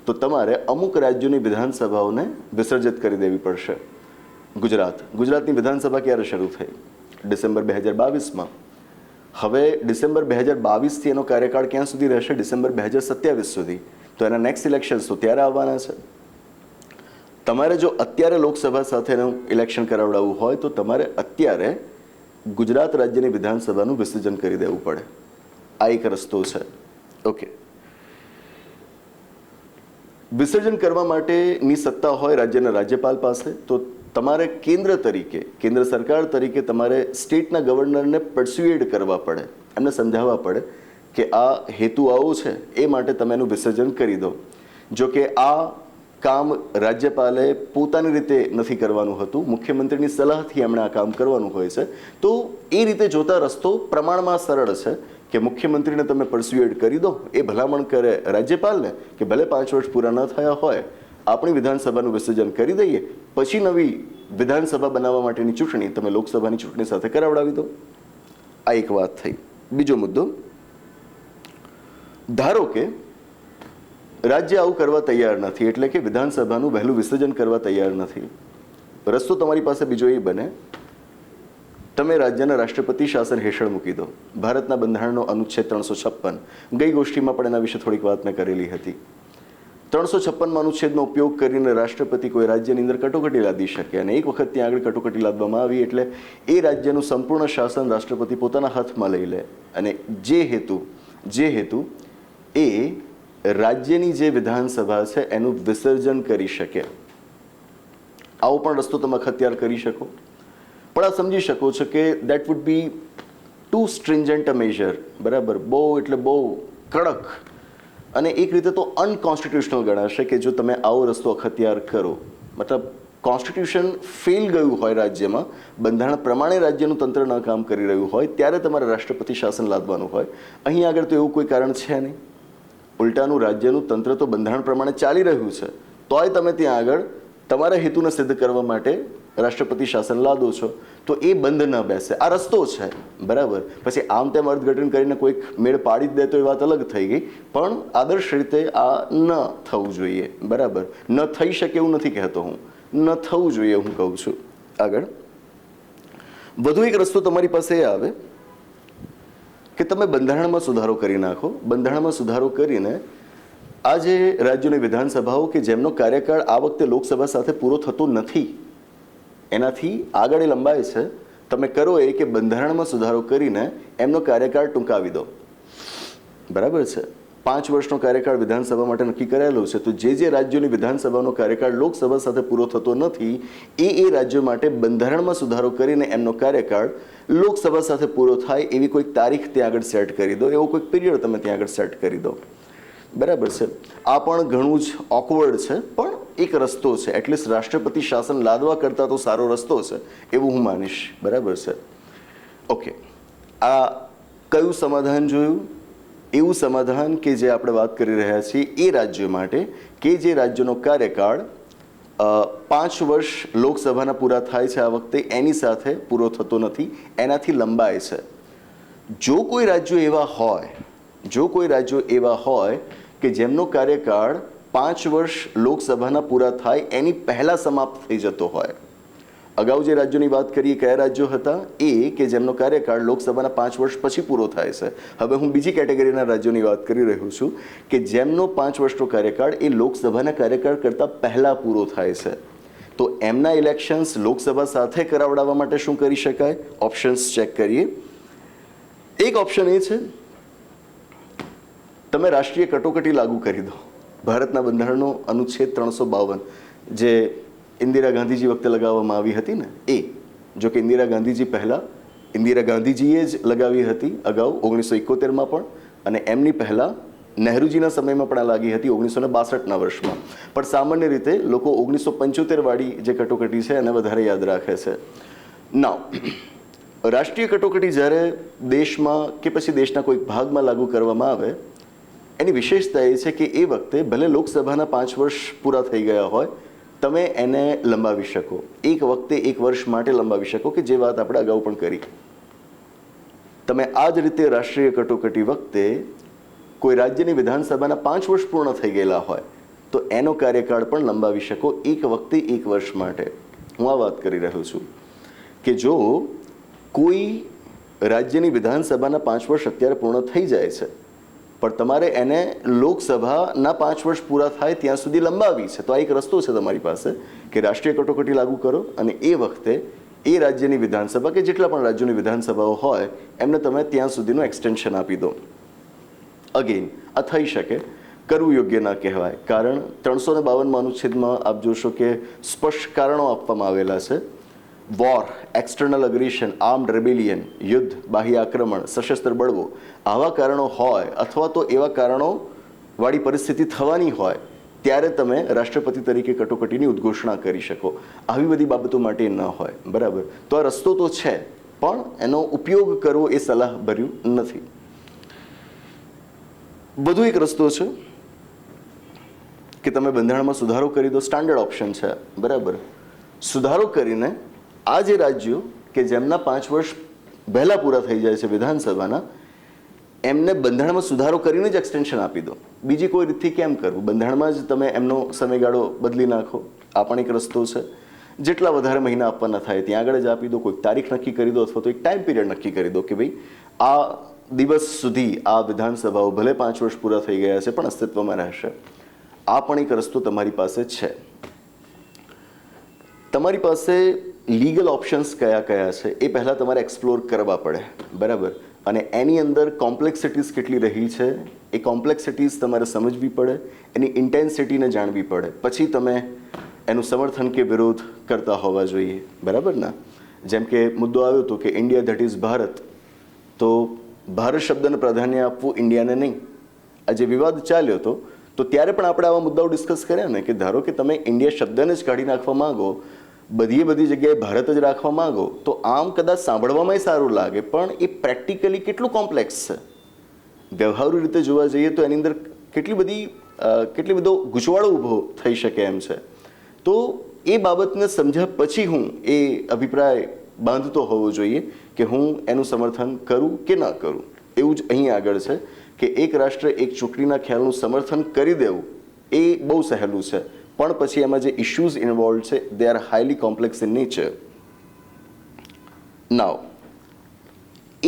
A: તો તમારે અમુક રાજ્યોની વિધાનસભાઓને વિસર્જિત કરી દેવી પડશે. ગુજરાતની વિધાનસભા ક્યારે શરૂ થઈ? ડિસેમ્બર 2022માં. હવે ડિસેમ્બર 2022થી એનો કાર્યકાળ ક્યાં સુધી રહેશે? ડિસેમ્બર 2027 સુધી. તો એના નેક્સ્ટ ઇલેક્શન્સ તો ત્યારે આવવાના છે. તમારે જો અત્યારે લોકસભા સાથેનું ઇલેક્શન કરાવડાવવું હોય તો તમારે અત્યારે ગુજરાત રાજ્યની વિધાનસભાનું વિસર્જન કરી દેવું પડે. આ એક રસ્તો છે. ઓકે. વિસર્જન કરવા માટેની સત્તા હોય રાજ્યના રાજ્યપાલ પાસે, તો તમારે કેન્દ્ર સરકાર તરીકે તમારે સ્ટેટના ગવર્નરને પરસ્યુએડ કરવા પડે, એમને સમજાવવા પડે કે આ હેતુ આવો છે, એ માટે તમે એનું વિસર્જન કરી દો. જો કે આ કામ રાજ્યપાલે પોતાની રીતે નથી કરવાનું હતું, મુખ્યમંત્રીની સલાહથી એમણે આ કામ કરવાનું હોય છે. તો એ રીતે જોતા રસ્તો પ્રમાણમાં સરળ છે કે મુખ્યમંત્રીને તમે પરસ્યુએડ કરી દો, એ ભલામણ કરે રાજ્યપાલને કે ભલે 5 વર્ષ પૂરા ન થયા હોય, આપણી વિધાનસભાનું વિસર્જન કરી દઈએ, પછી નવી વિધાનસભા બનાવવા માટેની ચૂંટણી તમે લોકસભાની ચૂંટણી સાથે કરાવડાવી દો. આ એક વાત થઈ. બીજો મુદ્દો, ધારો કે રાજ્ય આવું કરવા તૈયાર નથી, એટલે કે વિધાનસભાનું વહેલું વિસર્જન કરવા તૈયાર નથી. રસ્તો તમારી પાસે બીજો એ બને, તમે રાજ્યના રાષ્ટ્રપતિ શાસન હેઠળ મૂકી દો. ભારતના બંધારણનો અનુચ્છેદ 356, ગઈ ગોષ્ઠીમાં પણ એના વિશે થોડીક વાત મેં કરેલી હતી. 356માં અનુચ્છેદનો ઉપયોગ કરીને રાષ્ટ્રપતિ કોઈ રાજ્યની અંદર કટોકટી લાદી શકે, અને એક વખત ત્યાં આગળ કટોકટી લાદવામાં આવી એટલે એ રાજ્યનું સંપૂર્ણ શાસન રાષ્ટ્રપતિ પોતાના હાથમાં લઈ લે, અને જે હેતુ એ રાજ્યની જે વિધાનસભા છે એનું વિસર્જન કરી શકે. આવો પણ રસ્તો તમે અખત્યાર કરી શકો. પણ આ સમજી શકો છો કે that would be too stringent a measure. બરાબર, બહુ એટલે બહુ કડક અને એક રીતે તો અનકોન્સ્ટિટ્યુશનલ ગણાશે કે જો તમે આવો રસ્તો અખત્યાર કરો. મતલબ કોન્સ્ટિટ્યુશન ફેલ ગયું હોય રાજ્યમાં, બંધારણ પ્રમાણે રાજ્યનું તંત્ર ન કામ કરી રહ્યું હોય, ત્યારે તમારે રાષ્ટ્રપતિ શાસન લાદવાનું હોય. અહીં આગળ તો એવું કોઈ કારણ છે નહીં. ઉલટાનું રાજ્યનું તંત્ર તો બંધારણ પ્રમાણે ચાલી રહ્યું છે, તોય તમે ત્યાં આગળ તમારા હેતુને સિદ્ધ કરવા માટે રાષ્ટ્રપતિ શાસન લાદો છો, તો એ બંધ ન બેસે. આ રસ્તો છે. બરાબર. પછી આમ તેમ અર્થઘટન કરીને કોઈક મેળ પાડી જ દે તો એ વાત અલગ થઈ ગઈ, પણ આદર્શ રીતે આ ન થવું જોઈએ. બરાબર, ન થઈ શકે એવું નથી કહેતો હું, ન થવું જોઈએ હું કહું છું. આગળ વધુ એક રસ્તો તમારી પાસે એ આવે કે તમે બંધારણમાં સુધારો કરી નાખો. બંધારણમાં સુધારો કરીને આ જે રાજ્યોની વિધાનસભાઓ કે જેમનો કાર્યકાળ આ વખતે લોકસભા સાથે પૂરો થતો નથી, એનાથી આગળ એ લંબાય છે, તમે કરો એ કે બંધારણમાં સુધારો કરીને એમનો કાર્યકાળ ટૂંકાવી દો. બરાબર છે. 5 વર્ષનો કાર્યકાળ વિધાનસભા માટે નક્કી કરાયેલો છે, તો જે રાજ્યોની વિધાનસભાનો કાર્યકાળ લોકસભા સાથે પૂરો થતો નથી એ રાજ્યો માટે બંધારણમાં સુધારો કરીને એમનો કાર્યકાળ લોકસભા સાથે પૂરો થાય એવી કોઈક તારીખ ત્યાં આગળ સેટ કરી દો, એવો કોઈક પિરિયડ તમે ત્યાં આગળ સેટ કરી દો. બરાબર છે. આ પણ ઘણું જ ઓકવર્ડ છે, પણ એક રસ્તો છે. એટલીસ્ટ રાષ્ટ્રપતિ શાસન લાદવા કરતાં તો સારો રસ્તો છે એવું હું માનીશ. બરાબર છે. ઓકે. આ કયું સમાધાન જોયું? એવું સમાધાન કે જે આપણે વાત કરી રહ્યા છીએ એ રાજ્યો માટે કે જે રાજ્યનો કાર્યકાળ 5 વર્ષ લોકસભાના પૂરા થાય છે આ વખતે, એની સાથે પૂરો થતો નથી, એનાથી લંબાય છે. જો કોઈ રાજ્યો એવા હોય કે જેમનો કાર્યકાળ 5 વર્ષ લોકસભાના પૂરા થાય એની પહેલા સમાપ્ત થઈ જતો હોય. અગાઉ જે રાજ્યોની વાત કરીએ કયા રાજ્યો હતા? એ કે જેમનો કાર્યકાળ લોકસભાના 5 વર્ષ પછી પૂરો થાય છે. હવે હું બીજી કેટેગરીના રાજ્યોની વાત કરી રહ્યો છું કે જેમનો 5 વર્ષનો કાર્યકાળ એ લોકસભાના કાર્યકાળ કરતાં પહેલા પૂરો થાય છે. તો એમના ઇલેક્શન્સ લોકસભા સાથે કરાવડાવવા માટે શું કરી શકાય? ઓપ્શન્સ ચેક કરીએ. એક ઓપ્શન એ છે, તમે રાષ્ટ્રીય કટોકટી લાગુ કરી દો. ભારતના બંધારણનો અનુચ્છેદ 352 જે ઇન્દિરા ગાંધીજી વખતે લગાવવામાં આવી હતી ને, એ જો કે ઇન્દિરા ગાંધીજીએ જ લગાવી હતી અગાઉ 1971માં પણ, અને એમની પહેલાં નહેરુજીના સમયમાં પણ આ લાગી હતી 1962ના વર્ષમાં. પણ સામાન્ય રીતે લોકો 1975 વાળી જે કટોકટી છે એને વધારે યાદ રાખે છે. નાવ રાષ્ટ્રીય કટોકટી જ્યારે દેશમાં કે પછી દેશના કોઈક ભાગમાં લાગુ કરવામાં આવે, એની વિશેષતા એ છે કે એ વખતે ભલે લોકસભાના 5 વર્ષ પૂરા થઈ ગયા હોય, તમે એને લંબાવી શકો. એક વખતે 1 વર્ષ માટે લંબાવી શકો, કે જે વાત આપણે અગાઉ પણ કરી. તમે આ જ રીતે રાષ્ટ્રીય કટોકટી વખતે કોઈ રાજ્યની વિધાનસભાના 5 વર્ષ પૂર્ણ થઈ ગયેલા હોય તો એનો કાર્યકાળ પણ લંબાવી શકો, એક વખતે 1 વર્ષ માટે. હું આ વાત કરી રહ્યો છું કે જો કોઈ રાજ્યની વિધાનસભાના 5 વર્ષ અત્યારે પૂર્ણ થઈ જાય છે, પણ તમારે એને લોકસભાના 5 વર્ષ પૂરા થાય ત્યાં સુધી લંબાવી છે, તો આ એક રસ્તો છે તમારી પાસે કે રાષ્ટ્રીય કટોકટી લાગુ કરો અને એ વખતે એ રાજ્યની વિધાનસભા કે જેટલા પણ રાજ્યોની વિધાનસભાઓ હોય એમને તમે ત્યાં સુધીનું એક્સટેન્શન આપી દો. અગેન આ થઈ શકે, કરવું યોગ્ય ના કહેવાય, કારણ 352માં અનુચ્છેદમાં આપ જોશો કે સ્પષ્ટ કારણો આપવામાં આવેલા છે. વોર, એક્સટર્નલ અગ્રેશન, આર્મ્ડ રેબેલિયન, યુદ્ધ, બાહ્ય આક્રમણ, સશસ્ત્ર બળવો, આવા કારણો હોય અથવા તો એવા કારણો વાળી પરિસ્થિતિ થવાની હોય ત્યારે તમે રાષ્ટ્રપતિ તરીકે કટોકટીની ઉદ્ઘોષણા કરી શકો. આવી બધી બાબતો માટે ન હોય, બરાબર? તો આ રસ્તો તો છે, પણ એનો ઉપયોગ કરવો એ સલાહભર્યું નથી. બધો એક રસ્તો છે કે તમે બંધારણમાં સુધારો કરી દો. સ્ટાન્ડર્ડ ઓપ્શન છે, બરાબર? સુધારો કરીને આ જે રાજ્યો કે જેમના 5 વર્ષ પહેલાં પૂરા થઈ જાય છે વિધાનસભાના, એમને બંધારણમાં સુધારો કરીને જ એક્સટેન્શન આપી દો. બીજી કોઈ રીતથી કેમ કરવું? બંધારણમાં જ તમે એમનો સમયગાળો બદલી નાખો. આ પણ એક રસ્તો છે. જેટલા વધારે મહિના આપવાના થાય ત્યાં આગળ જ આપી દો. કોઈક તારીખ નક્કી કરી દો અથવા તો એક ટાઈમ પીરિયડ નક્કી કરી દો કે ભાઈ આ દિવસ સુધી આ વિધાનસભાઓ ભલે 5 વર્ષ પૂરા થઈ ગયા છે પણ અસ્તિત્વમાં રહેશે. આ પણ એક રસ્તો તમારી પાસે છે. તમારી પાસે લીગલ ઓપ્શન્સ કયા કયા છે એ પહેલાં તમારે એક્સપ્લોર કરવા પડે, બરાબર? અને એની અંદર કોમ્પ્લેક્સિટીઝ કેટલી રહી છે એ કોમ્પ્લેક્સિટીઝ તમારે સમજવી પડે, એની ઇન્ટેન્સિટીને જાણવી પડે, પછી તમે એનું સમર્થન કે વિરોધ કરતા હોવા જોઈએ, બરાબર ને? જેમ કે મુદ્દો આવ્યો હતો કે ઇન્ડિયા ધેટ ઇઝ ભારત, તો ભારત શબ્દને પ્રાધાન્ય આપવું, ઇન્ડિયાને નહીં. આ જે વિવાદ ચાલ્યો હતો તો ત્યારે પણ આપણે આવા મુદ્દાઓ ડિસ્કસ કર્યા ને, કે ધારો કે તમે ઇન્ડિયા શબ્દને જ કાઢી નાખવા માંગો, બધી જગ્યાએ ભારત જ રાખવા માંગો, તો આમ કદાચ સાંભળવામાં સારું લાગે, પણ એ પ્રેક્ટિકલી કેટલું કોમ્પ્લેક્સ છે. વ્યવહારુ રીતે જોવા જઈએ તો એની અંદર કેટલી બધો ગૂંચવાડો ઊભો થઈ શકે એમ છે. તો એ બાબતને સમજ્યા પછી હું એ અભિપ્રાય બાંધતો હોવો જોઈએ કે હું એનું સમર્થન કરું કે ના કરું. એવું જ અહીં આગળ છે કે એક રાષ્ટ્ર એક ચૂંટણીના ખ્યાલનું સમર્થન કરી દેવું એ બહુ સહેલું છે, પણ પછી એમાં જે ઇશ્યુઝ ઇન્વોલ્વ છે they are highly complex in nature. Now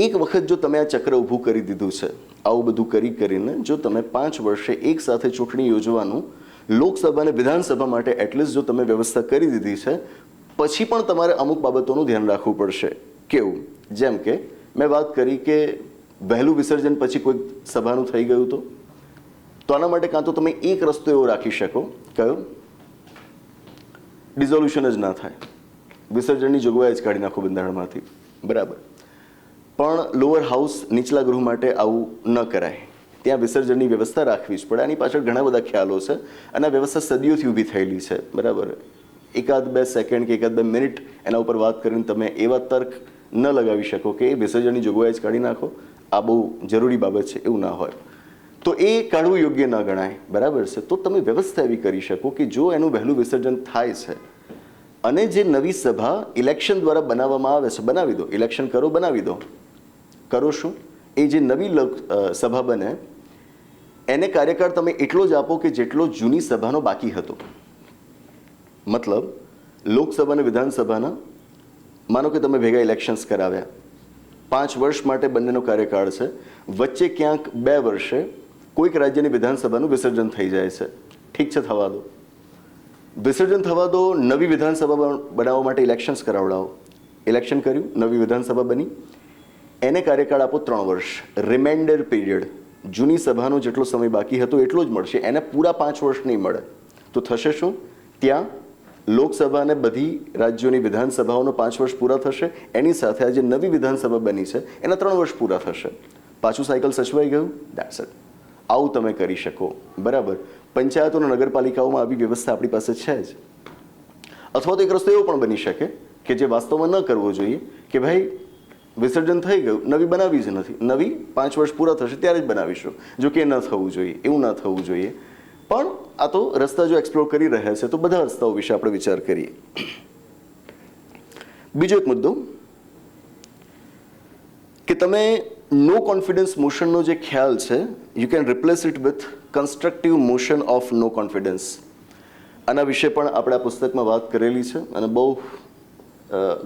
A: એક વખત જો તમે આ ચક્ર ઊભું કરી દીધું છે, આવું બધું કરીને જો તમે 5 વર્ષે એક સાથે ચૂંટણી યોજવાનું લોકસભા અને વિધાનસભા માટે એટલીસ્ટ જો તમે વ્યવસ્થા કરી દીધી છે, પછી પણ તમારે અમુક બાબતોનું ધ્યાન રાખવું પડશે. કેવું? જેમ કે મેં વાત કરી કે વહેલું વિસર્જન પછી કોઈ સભાનું થઈ ગયું તો આના માટે કાં તો તમે એક રસ્તો એવો રાખી શકો, કયો? ડિઝોલ્યુશન જ ના થાય, વિસર્જનની જોગવાઈ જ કાઢી નાખો બંધારણમાંથી, બરાબર? પણ લોઅર હાઉસ, નીચલા ગૃહ માટે આવું ન કરાય. ત્યાં વિસર્જનની વ્યવસ્થા રાખવી જ પડે. આની પાછળ ઘણા બધા ખ્યાલો છે અને આ વ્યવસ્થા સદીઓથી ઊભી થયેલી છે, બરાબર? 1-2 સેકન્ડ કે 1-2 મિનિટ એના ઉપર વાત કરીને તમે એવા તર્ક ન લગાવી શકો કે એ વિસર્જનની જોગવાઈ જ કાઢી નાખો, આ બહુ જરૂરી બાબત છે, એવું ના હોય. તો એ કાઢવું યોગ્ય ન ગણાય, બરાબર છે? તો તમે વ્યવસ્થા એવી કરી શકો કે જો એનું વહેલું વિસર્જન થાય છે અને જે નવી સભા ઇલેક્શન દ્વારા બનાવવામાં આવે છે, બનાવી દો. ઇલેક્શન કરો, બનાવી દો. કરો શું? એ જે નવી સભા બને એને કાર્યકાળ તમે એટલો જ આપો કે જેટલો જૂની સભાનો બાકી હતો. મતલબ લોકસભા અને વિધાનસભાના માનો કે તમે ભેગા ઇલેક્શન્સ કરાવ્યા, 5 વર્ષ માટે બંનેનો કાર્યકાળ છે, વચ્ચે ક્યાંક 2 વર્ષે કોઈક રાજ્યની વિધાનસભાનું વિસર્જન થઈ જાય છે, ઠીક છે, થવા દો. વિસર્જન થવા દો, નવી વિધાનસભા બનાવવા માટે ઇલેક્શન્સ કરાવડાવો. ઇલેક્શન કર્યું, નવી વિધાનસભા બની, એને કાર્યકાળ આપો 3 વર્ષ. રિમાઇન્ડર પીરિયડ જૂની સભાનો જેટલો સમય બાકી હતો એટલો જ મળશે, એને પૂરા 5 વર્ષ નહીં મળે. તો થશે શું? ત્યાં લોકસભા અને બધી રાજ્યોની વિધાનસભાઓનો 5 વર્ષ પૂરા થશે, એની સાથે આ જે નવી વિધાનસભા બની છે એના 3 વર્ષ પૂરા થશે. પાછું સાયકલ સચવાઈ ગયું. That's it. આવું તમે કરી શકો. બરાબર. પંચાયતો અને નગરપાલિકાઓમાં આવી વ્યવસ્થા આપણી પાસે છે જ. અથવા તો એક રસ્તો એવો પણ બની શકે કે જે વાસ્તવમાં ન કરવો જોઈએ, કે ભાઈ વિસર્જન થઈ ગયું, નવી બનાવી જ નથી, નવી 5 વર્ષ પૂરા થશે ત્યારે જ બનાવીશું. જો કે ન થવું જોઈએ, એવું ન થવું જોઈએ. પણ આ તો રસ્તા જો એક્સપ્લોર કરી રહ્યા છે તો બધા રસ્તાઓ વિશે આપણે વિચાર કરીએ. બીજો એક મુદ્દો કે તમે નો કોન્ફિડન્સ મોશનનો જે ખ્યાલ છે, you can replace it with constructive motion of no confidence. આના વિશે પણ આપણે આ પુસ્તકમાં વાત કરેલી છે અને બહુ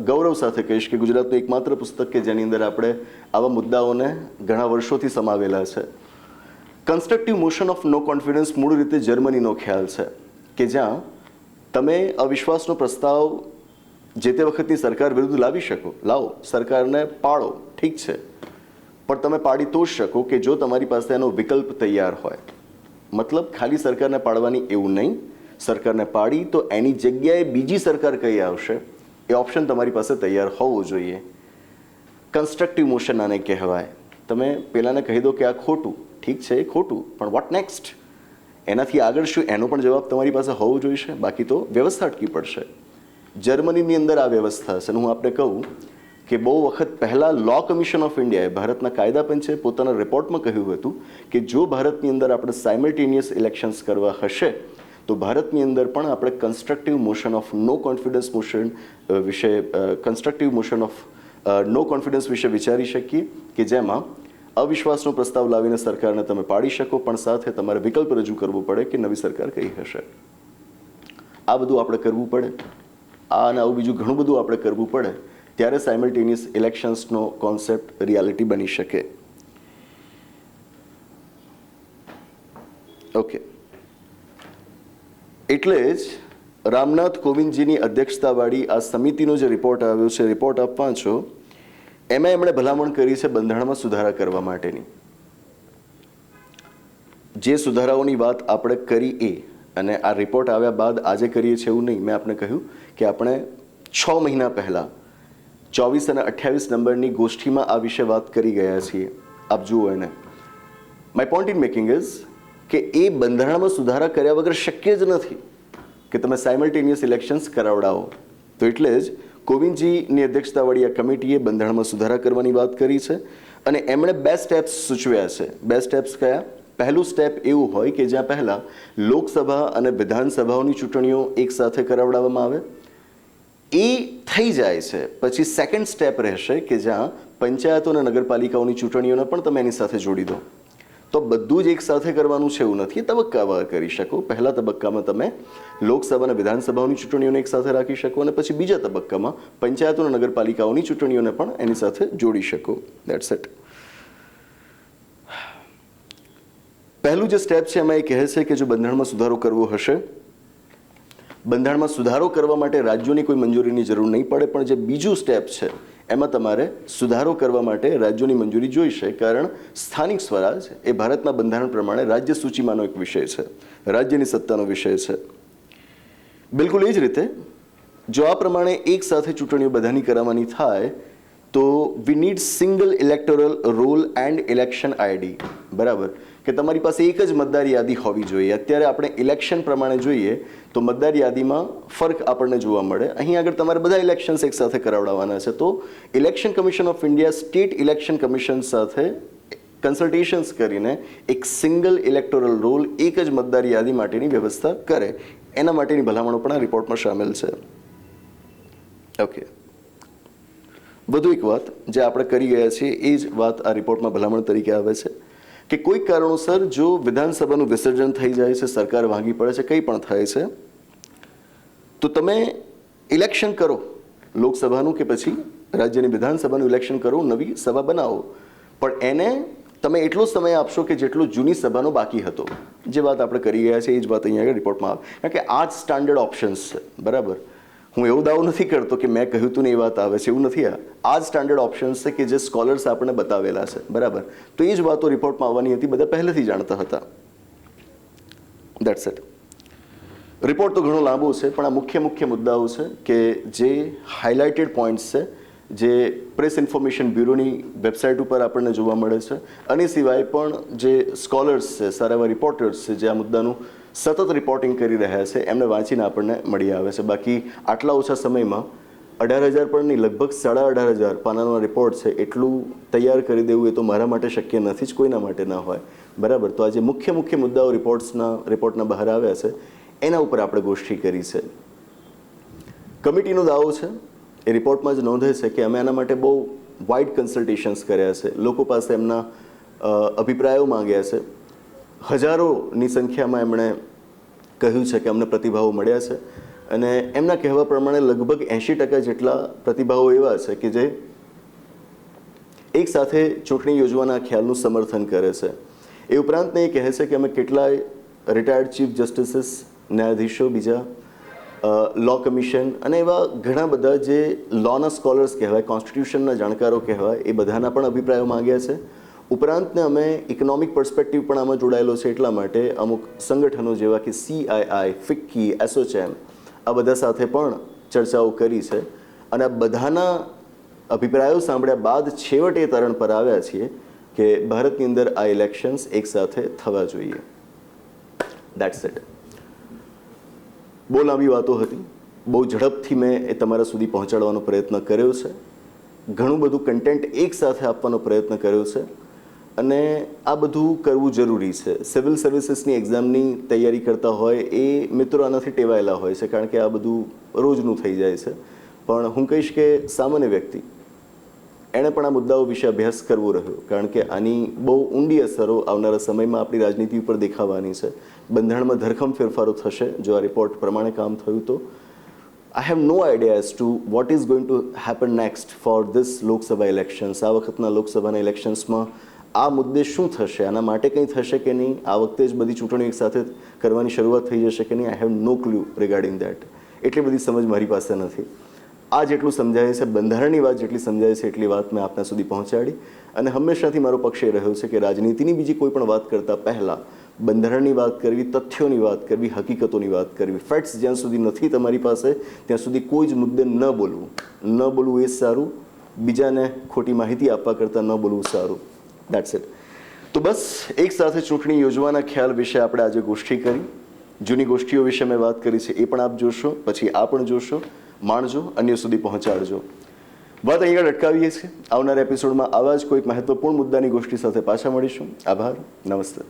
A: ગૌરવ સાથે કહીશ કે ગુજરાતનું એકમાત્ર પુસ્તક કે જેની અંદર આપણે આવા મુદ્દાઓને ઘણા વર્ષોથી સમાવેલા છે. Constructive motion of no confidence મૂળ રીતે જર્મનીનો ખ્યાલ છે કે જ્યાં તમે અવિશ્વાસનો પ્રસ્તાવ જે તે વખતની સરકાર વિરુદ્ધ લાવી શકો, લાવો, સરકારને પાડો, ઠીક છે, પણ તમે પાડી તો જ શકો કે જો તમારી પાસે એનો વિકલ્પ તૈયાર હોય. મતલબ ખાલી સરકારને પાડવાની એવું નહીં, સરકારને પાડી તો એની જગ્યાએ બીજી સરકાર કઈ આવશે એ ઓપ્શન તમારી પાસે તૈયાર હોવો જોઈએ. કન્સ્ટ્રક્ટિવ મોશન આને કહેવાય. તમે પેલાને કહી દો કે આ ખોટું, ઠીક છે એ ખોટું, પણ વોટ નેક્સ્ટ? એનાથી આગળ શું, એનો પણ જવાબ તમારી પાસે હોવો જોઈશે, બાકી તો વ્યવસ્થા અટકી પડશે. જર્મનીની અંદર આ વ્યવસ્થા છે. હું આપને કહું કે બહુ વખત પહેલાં લો કમિશન ઓફ ઇન્ડિયાએ, ભારતના કાયદા પંચે પોતાના રિપોર્ટમાં કહ્યું હતું કે જો ભારતની અંદર આપણે સાયમલ્ટેનિયસ ઇલેક્શન્સ કરવા હશે તો ભારતની અંદર પણ આપણે constructive motion of no confidence motion વિશે, constructive motion of no confidence વિશે વિચારી શકીએ કે જેમાં અવિશ્વાસનો પ્રસ્તાવ લાવીને સરકારને તમે પાડી શકો, પણ સાથે તમારે વિકલ્પ રજૂ કરવો પડે કે નવી સરકાર કઈ હશે. આ બધું આપણે કરવું પડે, આ અને આવું બીજું ઘણું બધું આપણે કરવું પડે, ત્યારે સાયમલ્ટેનિયસ ઇલેક્શન્સનો કોન્સેપ્ટ રિયાલિટી બની શકે. ઓકે, એટલે જ રામનાથ કોવિંદજીની અધ્યક્ષતાવાળી આ સમિતિનો જે રિપોર્ટ આવ્યો છે, રિપોર્ટ આપ વાંચો, એમાં એમણે ભલામણ કરી છે બંધારણમાં સુધારા કરવા માટેની. જે સુધારાઓની વાત આપણે કરી એ, અને આ રિપોર્ટ આવ્યા બાદ આજે કરીએ છીએ એવું નહીં. મેં આપને કહ્યું કે આપણે 6 મહિના પહેલાં 24 અને 28 નંબરની ગોષ્ઠીમાં આ વિશે વાત કરી ગયા છીએ. આપ જુઓ એને. My point in making is કે એ બંધારણમાં સુધારા કર્યા વગર શક્ય જ નથી કે તમે સાયમલ્ટેનિયસ ઇલેક્શન્સ કરાવડાવો. તો એટલે જ કોવિંદજીની અધ્યક્ષતાવાળી આ કમિટીએ બંધારણમાં સુધારા કરવાની વાત કરી છે અને એમણે 2 સ્ટેપ્સ સૂચવ્યા છે. 2 સ્ટેપ્સ કયા? પહેલું સ્ટેપ એવું હોય કે જ્યાં પહેલાં લોકસભા અને વિધાનસભાઓની ચૂંટણીઓ એકસાથે કરાવડાવવામાં આવે, એ થઈ જાય છે. પછી સેકન્ડ સ્ટેપ રહેશે કે જ્યાં પંચાયતો અને નગરપાલિકાઓની ચૂંટણીઓને પણ તમે એની સાથે જોડી દો. તો બધું જ એક સાથે કરવાનું છે એવું નથી, તબક્કાવાર કરી શકો. પહેલા તબક્કામાં તમે લોકસભા અને વિધાનસભાઓની ચૂંટણીઓને એક સાથે રાખી શકો અને પછી બીજા તબક્કામાં પંચાયતો અને નગરપાલિકાઓની ચૂંટણીઓને પણ એની સાથે જોડી શકો. That's it. પહેલું જે સ્ટેપ છે એમાં એ કહે છે કે જો બંધારણમાં સુધારો કરવો હશે, બંધારણમાં સુધારો કરવા માટે રાજ્યોની કોઈ મંજૂરીની જરૂર નહીં પડે, પણ જે બીજું સ્ટેપ છે એમાં તમારે સુધારો કરવા માટે રાજ્યોની મંજૂરી જોઈશે, કારણ સ્થાનિક સ્વરાજ એ ભારતના બંધારણ પ્રમાણે રાજ્ય સૂચિમાંનો એક વિષય છે, રાજ્યની સત્તાનો વિષય છે. બિલકુલ એ જ રીતે જો આ પ્રમાણે એક સાથે ચૂંટણીઓ બધાની કરાવવાની થાય તો we need single electoral roll and election ID. બરાબર, કે તમારી પાસે એક જ મતદાર યાદી હોવી જોઈએ. અત્યારે આપણે ઇલેક્શન પ્રમાણે જોઈએ તો મતદાર યાદીમાં ફરક આપણને જોવા મળે. અહીં આગળ તમારે બધા ઇલેક્શન્સ એક સાથે કરાવડાવવાના છે. તો election commission of India state election commission સાથે કન્સલ્ટેશન્સ કરીને એક સિંગલ ઇલેક્ટોરલ રોલ, એક જ મતદાર યાદી માટેની વ્યવસ્થા કરે. એના માટેની ભલામણો પણ આ રિપોર્ટમાં સામેલ છે. ઓકે, વધુ એક વાત જે આપણે કરી ગયા છીએ એ જ વાત આ રિપોર્ટમાં ભલામણ તરીકે આવે છે કે કોઈક કારણોસર જો વિધાનસભાનું વિસર્જન થઈ જાય છે, સરકાર ભાંગી પડે છે, કંઈ પણ થાય છે, તો તમે ઇલેક્શન કરો, લોકસભાનું કે પછી રાજ્યની વિધાનસભાનું ઇલેક્શન કરો, નવી સભા બનાવો, પણ એને તમે એટલો સમય આપશો કે જેટલો જૂની સભાનો બાકી હતો. જે વાત આપણે કરી ગયા છે એ જ વાત અહીંયા આગળ રિપોર્ટમાં આવે, કારણ કે આ જ સ્ટાન્ડર્ડ ઓપ્શન્સ છે. બરાબર, હું એવું દાવો નથી કરતો કે મેં કહ્યું હતું ને એ વાત આવે છે, એવું નથી. આ જ સ્ટાન્ડર્ડ ઓપ્શન્સ છે કે જે સ્કોલર્સ આપણને બતાવેલા છે. બરાબર, તો એ જ વાતો રિપોર્ટમાં આવવાની હતી, બધા પહેલેથી જાણતા હતા. That's it. રિપોર્ટ તો ઘણો લાંબો છે, પણ આ મુખ્ય મુદ્દાઓ છે કે જે હાઇલાઇટેડ પોઈન્ટ્સ છે, જે પ્રેસ ઇન્ફોર્મેશન બ્યુરોની વેબસાઇટ ઉપર આપણને જોવા મળે છે. અને સિવાય પણ જે સ્કોલર્સ છે, સારા એવા રિપોર્ટર્સ છે, જે આ મુદ્દાનું સતત રિપોર્ટિંગ કરી રહ્યા છે, એમને વાંચીને આપણને મળી આવે છે. બાકી આટલા ઓછા સમયમાં 18,000 પણ નહીં, લગભગ 18,500 પાનાનો રિપોર્ટ છે, એટલું તૈયાર કરી દેવું એ તો મારા માટે શક્ય નથી જ, કોઈના માટે ના હોય. બરાબર, તો આજે મુખ્ય મુદ્દાઓ રિપોર્ટના બહાર આવ્યા છે, એના ઉપર આપણે ગોષ્ઠી કરી છે. કમિટીનો દાવો છે એ રિપોર્ટમાં જ નોંધે છે કે અમે આના માટે બહુ વાઇડ કન્સલ્ટેશન્સ કર્યા છે, લોકો પાસે એમના અભિપ્રાયો માંગ્યા છે. હજારોની સંખ્યામાં એમણે કહ્યું છે કે અમને પ્રતિભાવો મળ્યા છે, અને એમના કહેવા પ્રમાણે લગભગ 80% જેટલા પ્રતિભાવો એવા છે કે જે એક સાથે ચૂંટણી યોજવાના ખ્યાલનું સમર્થન કરે છે. એ ઉપરાંત એ કહે છે કે અમે કેટલાય રિટાયર્ડ ચીફ જસ્ટિસીસ, ન્યાયાધીશો, બીજા લો કમિશન અને એવા ઘણા બધા જે લોના સ્કોલર્સ કહેવાય, કોન્સ્ટિટ્યુશનના જાણકારો કહેવાય, એ બધાના પણ અભિપ્રાયો માંગ્યા છે. ઉપરાંતને અમે ઇકોનોમિક પર્સપેક્ટિવ પણ આમાં જોડાયેલો છે, એટલા માટે અમુક સંગઠનો જેવા કે CII, ફિક્કી, એસોચેમ, આ બધા સાથે પણ ચર્ચાઓ કરી છે. અને આ બધાના અભિપ્રાયો સાંભળ્યા બાદ છેવટે તારણ પર આવ્યા છીએ કે ભારતની અંદર આ ઇલેક્શન્સ એકસાથે થવા જોઈએ. That's it. બહુ લાંબી વાતો હતી, બહુ ઝડપથી મેં એ તમારા સુધી પહોંચાડવાનો પ્રયત્ન કર્યો છે. ઘણું બધું કન્ટેન્ટ એકસાથે આપવાનો પ્રયત્ન કર્યો છે, અને આ બધું કરવું જરૂરી છે. સિવિલ સર્વિસીસની એક્ઝામની તૈયારી કરતા હોય એ મિત્રો આનાથી ટેવાયેલા હોય છે, કારણ કે આ બધું રોજનું થઈ જાય છે. પણ હું કહીશ કે સામાન્ય વ્યક્તિ એણે પણ આ મુદ્દાઓ વિશે અભ્યાસ કરવો રહ્યો, કારણ કે આની બહુ ઊંડી અસરો આવનારા સમયમાં આપણી રાજનીતિ ઉપર દેખાવાની છે. બંધારણમાં ધરખમ ફેરફારો થશે જો આ રિપોર્ટ પ્રમાણે કામ થયું તો. I have no idea as to what is going to happen next for this Lok Sabha elections. આ વખતના લોકસભાના ઇલેક્શન્સમાં આ મુદ્દે શું થશે, આના માટે કંઈ થશે કે નહીં, આ વખતે જ બધી ચૂંટણીઓ એકસાથે કરવાની શરૂઆત થઈ જશે કે નહીં. I have no clue regarding that. એટલી બધી સમજ મારી પાસે નથી. આ જેટલું સમજાય છે, બંધારણની વાત જેટલી સમજાય છે એટલી વાત મેં આપના સુધી પહોંચાડી. અને હંમેશાથી મારો પક્ષ એ રહ્યો છે કે રાજનીતિની બીજી કોઈ પણ વાત કરતાં પહેલાં બંધારણની વાત કરવી, તથ્યોની વાત કરવી, હકીકતોની વાત કરવી. ફેક્ટ્સ જ્યાં સુધી નથી તમારી પાસે ત્યાં સુધી કોઈ જ મુદ્દે ન બોલવું એ જ સારું. બીજાને ખોટી માહિતી આપવા કરતાં ન બોલવું સારું. That's it. તો બસ એક સાથે ચૂંટણી યોજવાના ખ્યાલ વિશે આપણે આજે ગોષ્ઠી કરી. જૂની ગોષ્ઠીઓ વિશે મેં વાત કરી છે, એ પણ આપ જોશો, પછી આ પણ જોશો, માણજો, અન્ય સુધી પહોંચાડજો. વાત અહીંયા અટકાવીએ છીએ. આવનારા એપિસોડમાં આવા જ કોઈક મહત્વપૂર્ણ મુદ્દાની ગોષ્ઠી સાથે પાછા મળીશું. આભાર. નમસ્તે.